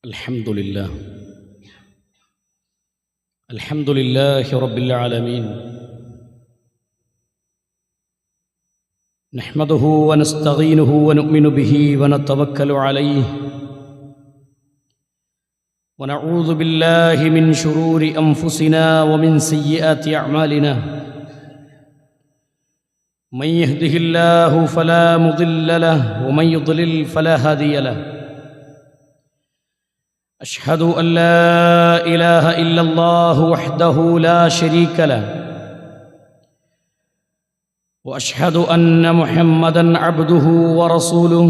الحمد لله رب العالمين نحمده ونستعينه ونؤمن به ونتوكل عليه ونعوذ بالله من شرور أنفسنا ومن سيئات أعمالنا من يهده الله فلا مضل له ومن يضلل فلا هادي له أشهد أن لا إله إلا الله وحده لا شريك له وأشهد أن محمدًا عبده ورسوله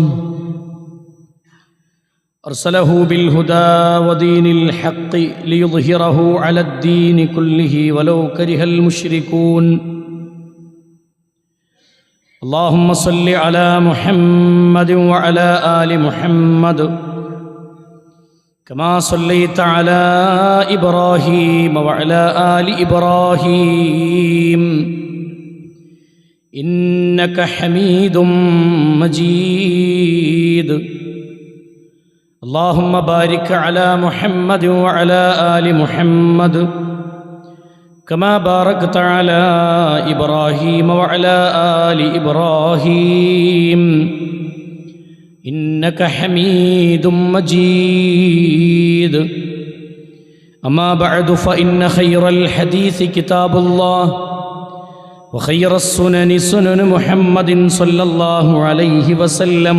أرسله بالهدى ودين الحق ليظهره على الدين كله ولو كره المشركون اللهم صل على محمد وعلى آل محمد كما صليت على إبراهيم وعلى آل إبراهيم إنك حميد مجيد اللهم بارك على محمد وعلى آل محمد كما باركت على إبراهيم وعلى آل إبراهيم إنك حميد مجيد أما بعد فإن خير الحديث كتاب الله وخير السنن سنن محمد صلى الله عليه وسلم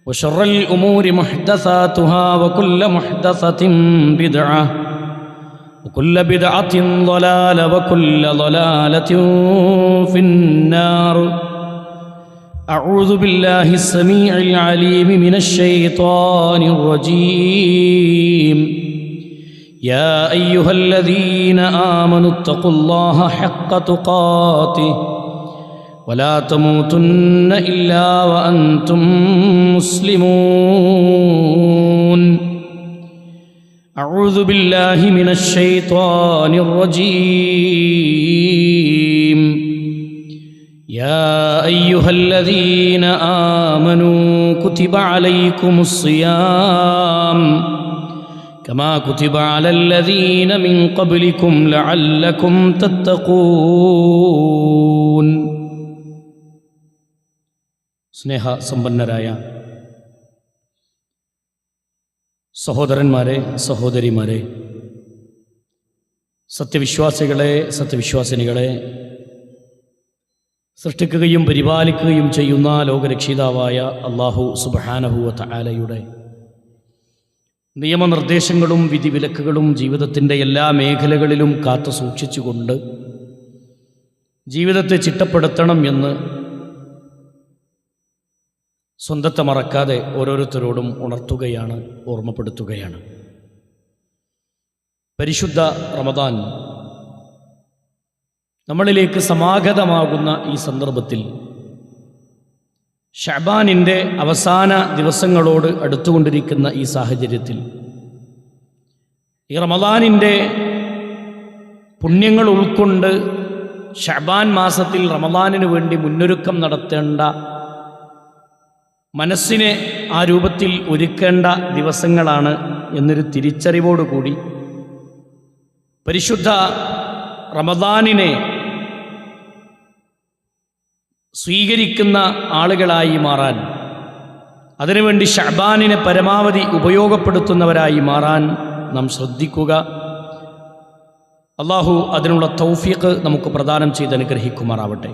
وشر الأمور محدثاتها وكل محدثة بدعة وكل بدعة ضلالة وكل ضلالة في النار أعوذ بالله السميع العليم من الشيطان الرجيم يا أيها الذين آمنوا اتقوا الله حق تقاته ولا تموتن إلا وأنتم مسلمون أعوذ بالله من الشيطان الرجيم يا أيها الذين آمنوا كتب عليكم الصيام كما كتب على الذين من قبلكم لعلكم تتقون സ്നേഹ സമ്പന്നരായ സഹോദരന്മാരെ സഹോദരിമാരെ, സത്യവിശ്വാസികളെ സത്യവിശ്വാസിനികളെ, സൃഷ്ടിക്കുകയും പരിപാലിക്കുകയും ചെയ്യുന്ന ലോകരക്ഷിതാവായ അല്ലാഹു സുബ്ഹാനഹു വ തആലയുടെ നിയമനിർദ്ദേശങ്ങളും വിധിവിലക്കുകളും ജീവിതത്തിൻ്റെ എല്ലാ മേഖലകളിലും കാത്തു സൂക്ഷിച്ചുകൊണ്ട് ജീവിതത്തെ ചിട്ടപ്പെടുത്തണം എന്ന് സ്വന്തത്തെ മറക്കാതെ ഓരോരുത്തരോടും ഉണർത്തുകയാണ്, ഓർമ്മപ്പെടുത്തുകയാണ്. പരിശുദ്ധ റമദാൻ നമ്മളിലേക്ക് സമാഗതമാകുന്ന ഈ സന്ദർഭത്തിൽ ശഅബാനിൻ്റെ അവസാന ദിവസങ്ങളോട് അടുത്തുകൊണ്ടിരിക്കുന്ന ഈ സാഹചര്യത്തിൽ ഈ റമദാനിൻ്റെ പുണ്യങ്ങൾ ഉൾക്കൊണ്ട് ശഅബാൻ മാസത്തിൽ റമദാനിന് വേണ്ടി മുന്നൊരുക്കം നടത്തേണ്ട, മനസ്സിനെ ആ രൂപത്തിൽ ഒരുക്കേണ്ട ദിവസങ്ങളാണ് എന്നൊരു തിരിച്ചറിവോടുകൂടി പരിശുദ്ധ റമദാനിനെ സ്വീകരിക്കുന്ന ആളുകളായി മാറാൻ, അതിനുവേണ്ടി ശഅബാനിനെ പരമാവധി ഉപയോഗപ്പെടുത്തുന്നവരായി മാറാൻ നാം ശ്രദ്ധിക്കുക. അല്ലാഹു അതിനുള്ള തൗഫീഖ് നമുക്ക് പ്രദാനം ചെയ്ത് അനുഗ്രഹിക്കുമാറാവട്ടെ.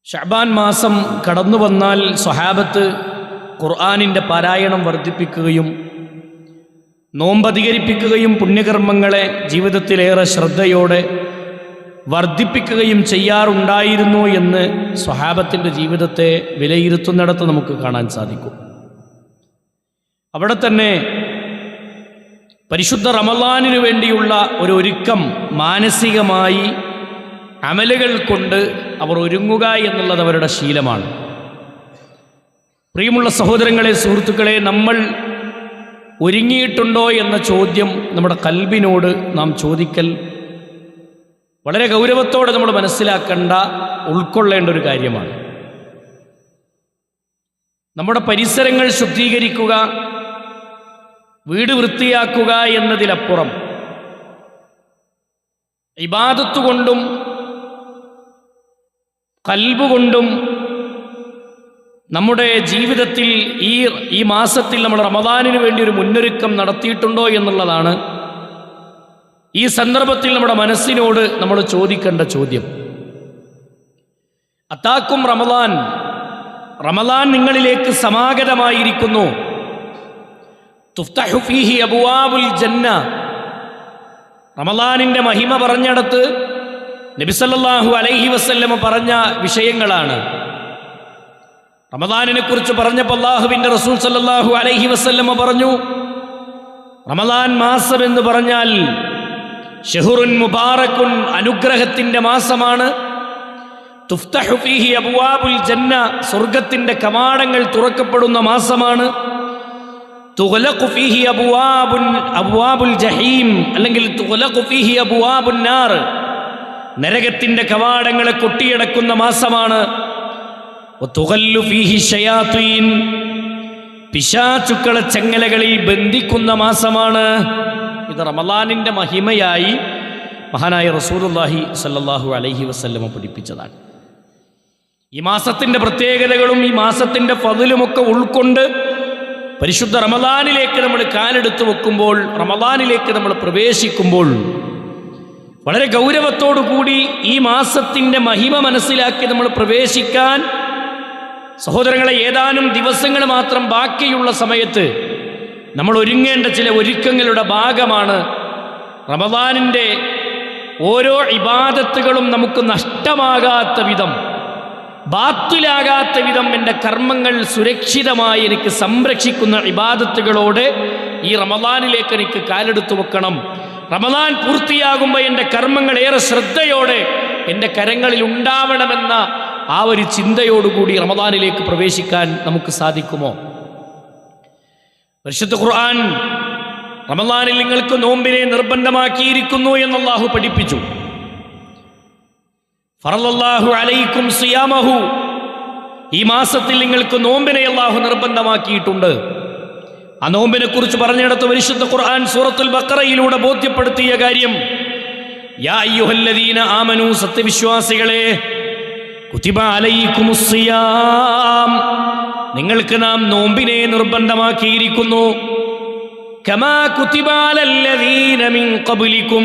ശഅബാൻ മാസം കടന്നു വന്നാൽ സ്വഹാബത്ത് ഖുർആനിൻ്റെ പാരായണം വർദ്ധിപ്പിക്കുകയും നോമ്പധികരിപ്പിക്കുകയും പുണ്യകർമ്മങ്ങളെ ജീവിതത്തിലേറെ ശ്രദ്ധയോടെ വർദ്ധിപ്പിക്കുകയും ചെയ്യാറുണ്ടായിരുന്നു എന്ന് സ്വഹാബത്തിൻ്റെ ജീവിതത്തെ വിലയിരുത്തുന്നിടത്ത് നമുക്ക് കാണാൻ സാധിക്കും. അവിടെ തന്നെ പരിശുദ്ധ റമളാനിനു വേണ്ടിയുള്ള ഒരു ഒരുക്കം മാനസികമായി അമലുകൾ കൊണ്ട് അവർ ഒരുങ്ങുക എന്നുള്ളത് അവരുടെ ശീലമാണ്. പ്രിയമുള്ള സഹോദരങ്ങളെ, സുഹൃത്തുക്കളെ, നമ്മൾ ഒരുങ്ങിയിട്ടുണ്ടോ എന്ന ചോദ്യം നമ്മുടെ കൽബിനോട് നാം ചോദിക്കൽ വളരെ ഗൗരവത്തോടെ നമ്മൾ മനസ്സിലാക്കേണ്ട, ഉൾക്കൊള്ളേണ്ട ഒരു കാര്യമാണ്. നമ്മുടെ പരിസരങ്ങൾ ശുദ്ധീകരിക്കുക, വീട് വൃത്തിയാക്കുക എന്നതിലപ്പുറം ഇബാദത്ത് കൊണ്ടും ഖൽബ് കൊണ്ടും നമ്മുടെ ജീവിതത്തിൽ ഈ മാസത്തിൽ നമ്മൾ റമദാനിന് വേണ്ടി ഒരു മുന്നൊരുക്കം നടത്തിയിട്ടുണ്ടോ എന്നുള്ളതാണ് ഈ സന്ദർഭത്തിൽ നമ്മുടെ മനസ്സിനോട് നമ്മൾ ചോദിക്കേണ്ട ചോദ്യം. അതാക്കും റമദാൻ, റമദാൻ നിങ്ങളിലേക്ക് സമാഗതമായിരിക്കുന്നു. തുഫ്തഹു ഫീഹി അബ്വാബുൽ ജന്ന. റമദാനിൻ്റെ മഹിമ പറഞ്ഞിടത്ത് നബി സല്ലല്ലാഹു അലൈഹി വസല്ലമ പറഞ്ഞ വിഷയങ്ങളാണ്. റമദാനിനെ കുറിച്ച് പറഞ്ഞപ്പോൾ അല്ലാഹുവിൻ്റെ റസൂൽ സല്ലല്ലാഹു അലൈഹി വസല്ലമ പറഞ്ഞു, റമദാൻ മാസം എന്ന് പറഞ്ഞാൽ ഷഹ്റുൻ മുബാറക്കുൻ, അനുഗ്രഹത്തിൻ്റെ മാസമാണ്. തുഫ്തഹു ഫീഹി അബ്വാബുൽ ജന്ന, സ്വർഗത്തിൻ്റെ കവാടങ്ങൾ തുറക്കപ്പെടുന്ന മാസമാണ്. തുഗ്ലഖു ഫീഹി അബ്വാബുൽ ജഹീം, അല്ലെങ്കിൽ തുഗ്ലഖു ഫീഹി അബ്വാബുൻ നാർ, നരകത്തിൻ്റെ കവാടങ്ങളെ കൊട്ടിയടക്കുന്ന മാസമാണ്. വതുഗല്ലു ഫീഹി ശയാത്തീൻ, പിശാചുക്കളെ ചങ്ങലകളിൽ ബന്ധിക്കുന്ന മാസമാണ്. ഇത് റമദാനിൻ്റെ മഹിമയായി മഹാനായ റസൂലുള്ളാഹി സ്വല്ലല്ലാഹു അലൈഹി വസല്ലമ പഠിപ്പിച്ചതാണ്. ഈ മാസത്തിൻ്റെ പ്രത്യേകതകളും ഈ മാസത്തിൻ്റെ ഫضലുമൊക്കെ ഉൾക്കൊണ്ട് പരിശുദ്ധ റമദാനിലേക്ക് നമ്മൾ കാലെടുത്ത് വെക്കുമ്പോൾ, റമദാനിലേക്ക് നമ്മൾ പ്രവേശിക്കുമ്പോൾ വളരെ ഗൗരവത്തോടു കൂടി ഈ മാസത്തിൻ്റെ മഹിമ മനസ്സിലാക്കി നമ്മൾ പ്രവേശിക്കാൻ, സഹോദരങ്ങളെ, ഏതാനും ദിവസങ്ങൾ മാത്രം ബാക്കിയുള്ള സമയത്ത് നമ്മൾ ഒരുങ്ങേണ്ട ചില ഒരുക്കങ്ങളുടെ ഭാഗമാണ് റമദാനിൻ്റെ ഓരോ ഇബാദത്തുകളും നമുക്ക് നഷ്ടമാകാത്ത വിധം, ബാത്തിലാകാത്ത വിധം എൻ്റെ കർമ്മങ്ങൾ സുരക്ഷിതമായി എനിക്ക് സംരക്ഷിക്കുന്ന ഇബാദത്തുകളോടെ ഈ റമദാനിലേക്ക് എനിക്ക് കാലെടുത്തു വെക്കണം. റമദാൻ പൂർത്തിയാകുമ്പോൾ എൻ്റെ കർമ്മങ്ങൾ ഏറെ ശ്രദ്ധയോടെ എൻ്റെ കരങ്ങളിൽ ഉണ്ടാവണമെന്ന ആ ഒരു ചിന്തയോടുകൂടി റമദാനിലേക്ക് പ്രവേശിക്കാൻ നമുക്ക് സാധിക്കുമോ? പരിശുദ്ധ ഖുർആൻ റമദാനിൽ നിങ്ങൾക്ക് നോമ്പിനെ നിർബന്ധമാക്കിയിരിക്കുന്നു എന്ന് അല്ലാഹു പഠിപ്പിച്ചു. ഫറളല്ലാഹു അലൈക്കും സിയാമഹു, ഈ മാസത്തിൽ നിങ്ങൾക്ക് നോമ്പിനെ അല്ലാഹു നിർബന്ധമാക്കിയിട്ടുണ്ട്. ആ നോമ്പിനെ കുറിച്ച് പറഞ്ഞിടത്ത് പരിശുദ്ധ ഖുർആൻ സൂറത്തുൽ ബഖറയിലൂടെ ബോധ്യപ്പെടുത്തിയ കാര്യം, യാ അയ്യുഹല്ലദീന ആമനൂ, സത്യവിശ്വാസികളെ, കുതിബ അലൈക്കുമുസ് സിയാം, നിങ്ങൾക്ക് നാം നോമ്പിനെ നിർബന്ധമാക്കിയിരിക്കുന്നു. കമാ കുതിബ അലല്ലദീന മിൻ ഖബ്ലിക്കും,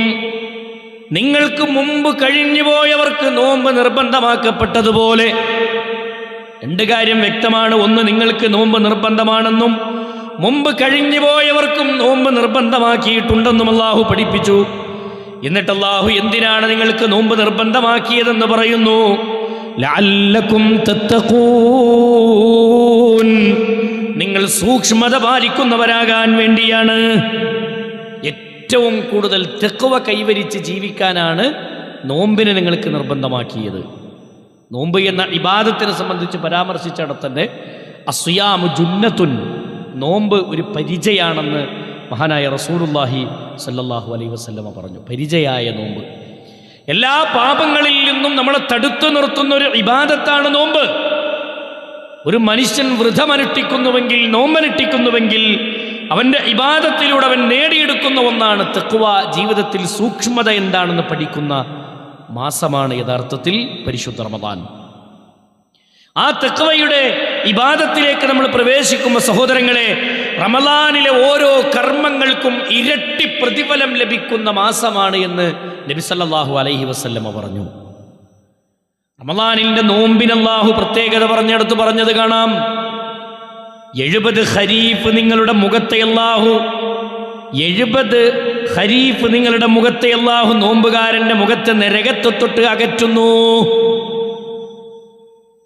നിങ്ങൾക്ക് മുമ്പ് കഴിഞ്ഞുപോയവർക്ക് നോമ്പ് നിർബന്ധമാക്കപ്പെട്ടതുപോലെ. രണ്ട് കാര്യം വ്യക്തമാണ്. ഒന്ന്, നിങ്ങൾക്ക് നോമ്പ് നിർബന്ധമാണെന്നും മുമ്പ് കഴിഞ്ഞുപോയവർക്കും നോമ്പ് നിർബന്ധമാക്കിയിട്ടുണ്ടെന്നും അല്ലാഹു പഠിപ്പിച്ചു. എന്നിട്ട് അല്ലാഹു എന്തിനാണ് നിങ്ങൾക്ക് നോമ്പ് നിർബന്ധമാക്കിയതെന്ന് പറയുന്നു. ലഅല്ലക്കും തത്തഖൂൻ, നിങ്ങൾ സൂക്ഷ്മത പാലിക്കുന്നവരാകാൻ വേണ്ടിയാണ്. ഏറ്റവും കൂടുതൽ തഖ്വ കൈവരിച്ച് ജീവിക്കാനാണ് നോമ്പിനെ നിങ്ങൾക്ക് നിർബന്ധമാക്കിയത്. നോമ്പ് എന്ന ഇബാദത്തിനെ സംബന്ധിച്ച് പരാമർശിച്ചിടത്ത് തന്നെ അസ്യാമു ജുന്നത്തുൻ, നോമ്പ് ഒരു പരിചയാണെന്ന് മഹാനായ റസൂലുള്ളാഹി സ്വല്ലല്ലാഹു അലൈഹി വസല്ലമ പറഞ്ഞു. പരിചയായ നോമ്പ് എല്ലാ പാപങ്ങളിൽ നിന്നും നമ്മളെ തടുത്തു നിർത്തുന്ന ഒരു ഇബാദത്താണ് നോമ്പ്. ഒരു മനുഷ്യൻ വ്രതമനുഷ്ഠിക്കുന്നുവെങ്കിൽ, നോമ്പനുഷ്ഠിക്കുന്നുവെങ്കിൽ അവൻ്റെ ഇബാദത്തിലൂടെ അവൻ നേടിയെടുക്കുന്ന ഒന്നാണ് തഖ്വ. ജീവിതത്തിൽ സൂക്ഷ്മത എന്താണെന്ന് പഠിക്കുന്ന മാസമാണ് യഥാർത്ഥത്തിൽ പരിശുദ്ധ റമദാൻ. ആ തഖ്വയുടെ ഇബാദത്തിലേക്ക് നമ്മൾ പ്രവേശിക്കുമ്പോൾ സഹോദരങ്ങളെ, റമദാനിലെ ഓരോ കർമ്മങ്ങൾക്കും ഇരട്ടി പ്രതിഫലം ലഭിക്കുന്ന മാസമാണ് എന്ന് നബി സല്ലല്ലാഹു അലൈഹി വസല്ലമ പറഞ്ഞു. റമദാനിന്റെ നോമ്പിന് അല്ലാഹു പ്രത്യേകത പറഞ്ഞെടുത്ത് പറഞ്ഞത് കാണാം. 70 ഖരീഫ് നിങ്ങളുടെ മുഖത്തെ അല്ലാഹു 70 ഖരീഫ് നിങ്ങളുടെ മുഖത്തെ അല്ലാഹു നോമ്പുകാരന്റെ മുഖത്തെ നരകത്തെ തൊട്ട് അകറ്റുന്നു.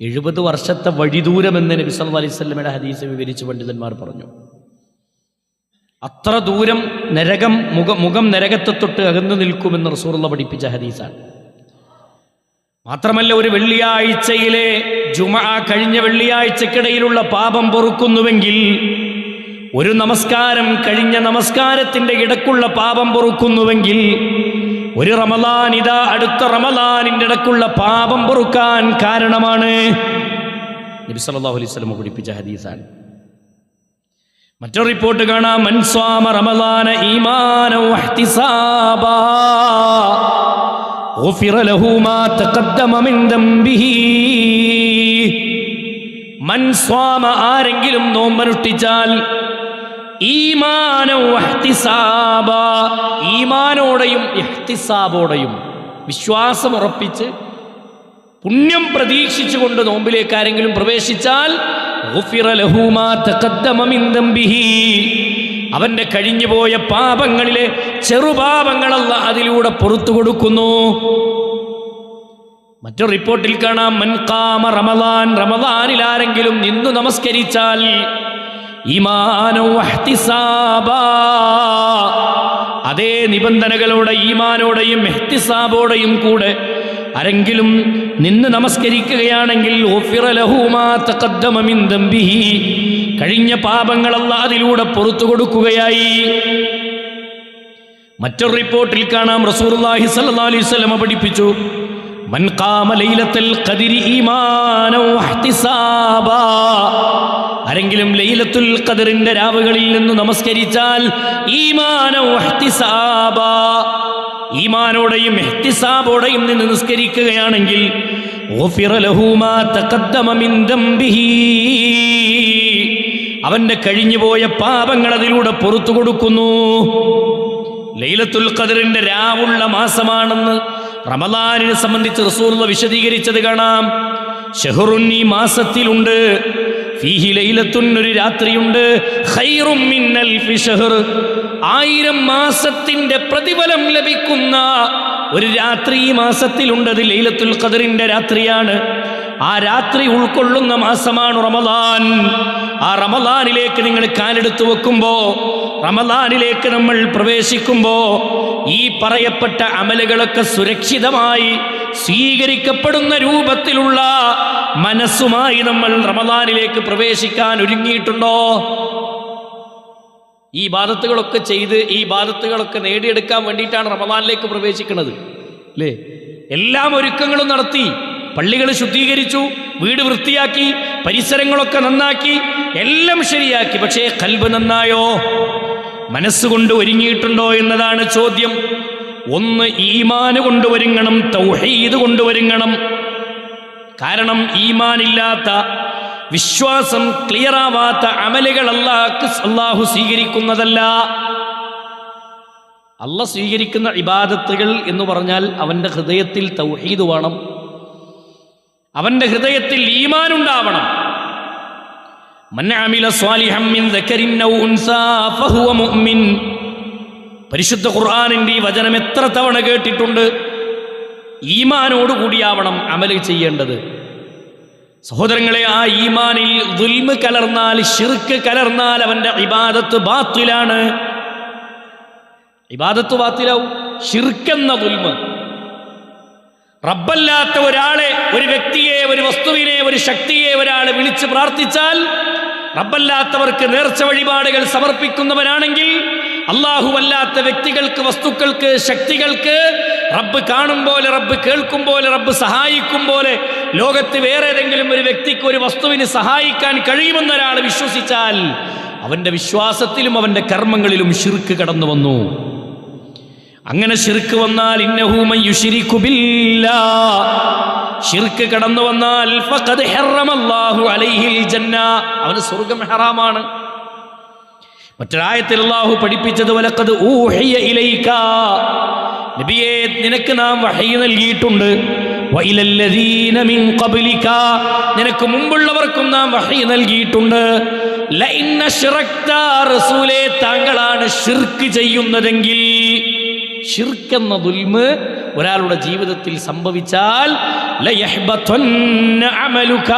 70 വർഷത്തെ വഴിദൂരമെന്ന് നബി സല്ലല്ലാഹു അലൈഹി വസല്ലമയുടെ ഹദീസ് വിവരിച്ച് പണ്ഡിതന്മാർ പറഞ്ഞു. അത്ര ദൂരം നരകം മുഖം നരകത്തെ തൊട്ട് അകന്നു നിൽക്കുമെന്ന് റസൂലുള്ളാഹി പഠിപ്പിച്ച ഹദീസാണ്. മാത്രമല്ല, ഒരു വെള്ളിയാഴ്ചയിലെ ജുമഅ കഴിഞ്ഞ വെള്ളിയാഴ്ചക്കിടയിലുള്ള പാപം പൊറുക്കുന്നുവെങ്കിൽ, ഒരു നമസ്കാരം കഴിഞ്ഞ നമസ്കാരത്തിൻ്റെ ഇടക്കുള്ള പാപം പൊറുക്കുന്നുവെങ്കിൽ, ഒരു റമദാൻ ഇതാ അടുത്ത റമദാനിൻ്റെ ഇടക്കുള്ള പാപം പൊറുക്കാൻ കാരണമാണ്. നബി സല്ലല്ലാഹു അലൈഹി വസല്ലം പഠിപ്പിച്ച ഹദീസാണ്. മറ്റൊരു റിപ്പോർട്ട് കാണാം, മൻ സ്വാമ റമളാന ഈമാനൻ വഹ്തിസാബാ ഗുഫിറ ലഹു മാ തഖദ്ദമ മിൻ ദംബിഹി. മൻ സ്വാമ, ആരെങ്കിലും നോമ്പനുഷ്ഠിച്ചാൽ, ഈമാനൻ വഹ്തിസാബാ, ഈമാനോടെയും ഇഹ്തിസാബോടെയും, വിശ്വാസം ഉറപ്പിച്ച് പുണ്യം പ്രതീക്ഷിച്ചുകൊണ്ട് നോമ്പിലേക്ക് ആരെങ്കിലും പ്രവേശിച്ചാൽ, ഗുഫിറ ലഹു മാ തഖദ്ദമ മിൻ ദംബിഹി, അവന്റെ കഴിഞ്ഞുപോയ പാപങ്ങളിലെ ചെറുപാപങ്ങൾ അല്ലാഹ് അതിലൂടെ പുറത്തു കൊടുക്കുന്നു. മറ്റൊരു റിപ്പോർട്ടിൽ കാണാം, മൻ ഖാമ റമളാൻ, റമളാനിൽ ആരെങ്കിലും നിന്നു നമസ്കരിച്ചാൽ, ഈമാനൻ വഹ്തിസാബാ, അതേ നിബന്ധനകളോടെ ഈമാനോടെയും ഇഹ്തിസാബോടെയും കൂടെ ആരെങ്കിലും നിന്ന് നമസ്കരിക്കുകയാണെങ്കിൽ, ഗുഫിറ ലഹു മാ തഖദ്ദമ മിൻ ദംബിഹി, കഴിഞ്ഞ പാപങ്ങൾ അല്ലാഹ് അതിലൂടെ പുറത്തു കൊടുക്കുകയായി. മറ്റൊരു റിപ്പോർട്ടിൽ കാണാം, റസൂലുള്ളാഹി സ്വല്ലല്ലാഹു അലൈഹി വസല്ലം പഠിപ്പിച്ചു, മൻ ഖാമ ലൈലത്തുൽ ഖദ്രി ഈമാനൻ വഹ്തിസാബാ, ആരെങ്കിലും ലൈലത്തുൽ ഖദ്റിന്റെ രാവുകളിൽ നിന്ന് നമസ്കരിച്ചാൽ, ഈമാനൻ വഹ്തിസാബാ, ഈമാനോടെയും ഇഹ്തിസാബോടെയും നിന്ന് നിസ്കരിക്കുകയാണെങ്കിൽ, ഗുഫിറ ലഹു മാ തഖദ്ദമ മിൻ ദംബിഹി, അവന്റെ കഴിഞ്ഞുപോയ പാപങ്ങൾ അതിലൂടെ പുറത്തു കൊടുക്കുന്നു. ലൈലത്തുൽ ഖദ്റിന്റെ രാവുള്ള മാസമാണെന്ന് റമളാനിനെ സംബന്ധിച്ച് റസൂലുള്ളാഹി വിശദീകരിച്ചത് കാണാം. ഷഹ്റുൻ, ഈ മാസത്തിലുണ്ട്, ഫീഹി ലൈലത്തുൻ, ഒരു രാത്രിയുണ്ട്, ഖൈറും മിൻ അൽഫി ഷഹ്ർ, 1000 മാസത്തിന്റെ പ്രതിഫലം ലഭിക്കുന്ന ഒരു രാത്രി ഈ മാസത്തിലുണ്ട്. അത് ലൈലത്തുൽ ഖദ്റിന്റെ രാത്രിയാണ്. ആ രാത്രി ഉൾക്കൊള്ളുന്ന മാസമാണ് റമളാൻ. ആ റമളാനിലേക്ക് നിങ്ങൾ കാലെടുത്തു വെക്കുമ്പോ, റമളാനിലേക്ക് നമ്മൾ പ്രവേശിക്കുമ്പോ, ഈ പറയപ്പെട്ട അമലുകളൊക്കെ സുരക്ഷിതമായി സ്വീകരിക്കപ്പെടുന്ന രൂപത്തിലുള്ള മനസ്സുമായി നമ്മൾ റമളാനിലേക്ക് പ്രവേശിക്കാൻ ഒരുങ്ങിയിട്ടുണ്ടോ? ഈ ഇബാദത്തുകളൊക്കെ ചെയ്ത് ഈ ഇബാദത്തുകളൊക്കെ നേടിയെടുക്കാൻ വേണ്ടിയിട്ടാണ് റമളാനിലേക്ക് പ്രവേശിക്കുന്നത്, അല്ലേ? എല്ലാ ഒരുക്കങ്ങളും നടത്തി, പള്ളികൾ ശുദ്ധീകരിച്ചു, വീട് വൃത്തിയാക്കി, പരിസരങ്ങളൊക്കെ നന്നാക്കി, എല്ലാം ശരിയാക്കി. പക്ഷേ ഖൽബ് നന്നായോ? മനസ്സുകൊണ്ട് ഒരുങ്ങിയിട്ടുണ്ടോ എന്നതാണ് ചോദ്യം. ഒന്ന്, ഈമാന് കൊണ്ടുവരുങ്ങണം, തൗഹീദ് കൊണ്ടുവരുങ്ങണം. കാരണം ഈമാനില്ലാത്ത, വിശ്വാസം ക്ലിയറാവാത്ത അമലുകൾ അല്ലാഹു സ്വീകരിക്കുന്നതല്ല. അല്ലാഹ് സ്വീകരിക്കുന്ന ഇബാദത്തുകൾ എന്ന് പറഞ്ഞാൽ അവൻ്റെ ഹൃദയത്തിൽ തൗഹീദ് വേണം, അവൻ്റെ ഹൃദയത്തിൽ ഈമാൻ ഉണ്ടാവണം. മൻ അമില സ്വാലിഹൻ മിൻ ദക്കരിൻ ഔ ഉൻസാ ഫഹുവ മുഅ്മിൻ. പരിശുദ്ധ ഖുർആനിൻ്റെ ഈ വചനം എത്ര തവണ കേട്ടിട്ടുണ്ട്? ഈമാനോടുകൂടിയാവണം അമൽ ചെയ്യേണ്ടത്. സഹോദരങ്ങളെ, ആ ഈമാനിൽ ദുൽമ് കലർന്നാൽ, ശിർക്ക് കലർന്നാൽ അവൻ്റെ ഇബാദത്ത് ബാത്തിലാണ്. ഇബാദത്ത് ബാത്തിലാവും. ശിർക്കെന്ന ദുൽമ്, റബ്ബല്ലാത്ത ഒരാളെ, ഒരു വ്യക്തിയെ, ഒരു വസ്തുവിനെ, ഒരു ശക്തിയെ ഒരാളെ വിളിച്ച് പ്രാർത്ഥിച്ചാൽ, റബ്ബല്ലാത്തവർക്ക് നേർച്ച വഴിപാടുകൾ സമർപ്പിക്കുന്നവരാണെങ്കിൽ, അല്ലാഹുവല്ലാത്ത വ്യക്തികൾക്ക്, വസ്തുക്കൾക്ക്, ശക്തികൾക്ക് റബ്ബ് കാണും പോലെ, റബ്ബ് കേൾക്കും പോലെ, റബ്ബ് സഹായിക്കും പോലെ ലോകത്ത് വേറെ ഏതെങ്കിലും ഒരു വ്യക്തിക്ക്, ഒരു വസ്തുവിന് സഹായിക്കാൻ കഴിയുമെന്നൊരാൾ വിശ്വസിച്ചാൽ, അവൻ്റെ വിശ്വാസത്തിലും അവൻ്റെ കർമ്മങ്ങളിലും ശിർക്ക് കടന്നു വന്നു. അങ്ങനെ ശിർക്ക് വന്നാൽ, ഇന്നഹു മൻ യുശ്രികു ബില്ലാഹ്, ശിർക്ക് കടന്നു വന്നാൽ, ഫഖദ് ഹറമല്ലാഹു അലൈഹിൽ ജന്ന, അവന് സ്വർഗ്ഗം ഹറാമാണ്. മറ്റൊരായത്തിൽ അല്ലാഹു പഠിപ്പിച്ചത്, വലഖദ് ഊഹിയ ഇലൈക, നബിയേ നിനക്ക് നാം വഹീ നൽകിയിട്ടുണ്ട്, വഇലല്ലദീന മിൻ ഖബ്ലിക, നിനക്ക് മുമ്പുള്ളവർക്കും നാം വഹീ നൽകിയിട്ടുണ്ട്. ലഇൻ അശ്റക്ത, റസൂലേ താങ്കളാണ് ശിർക്ക് ചെയ്യുന്നതെങ്കിൽ, ശിർക്കെന്ന ദുൽമ് ഒരാളുടെ ജീവിതത്തിൽ സംഭവിച്ചാൽ, ലയഹ്ബതന്ന അമലുക,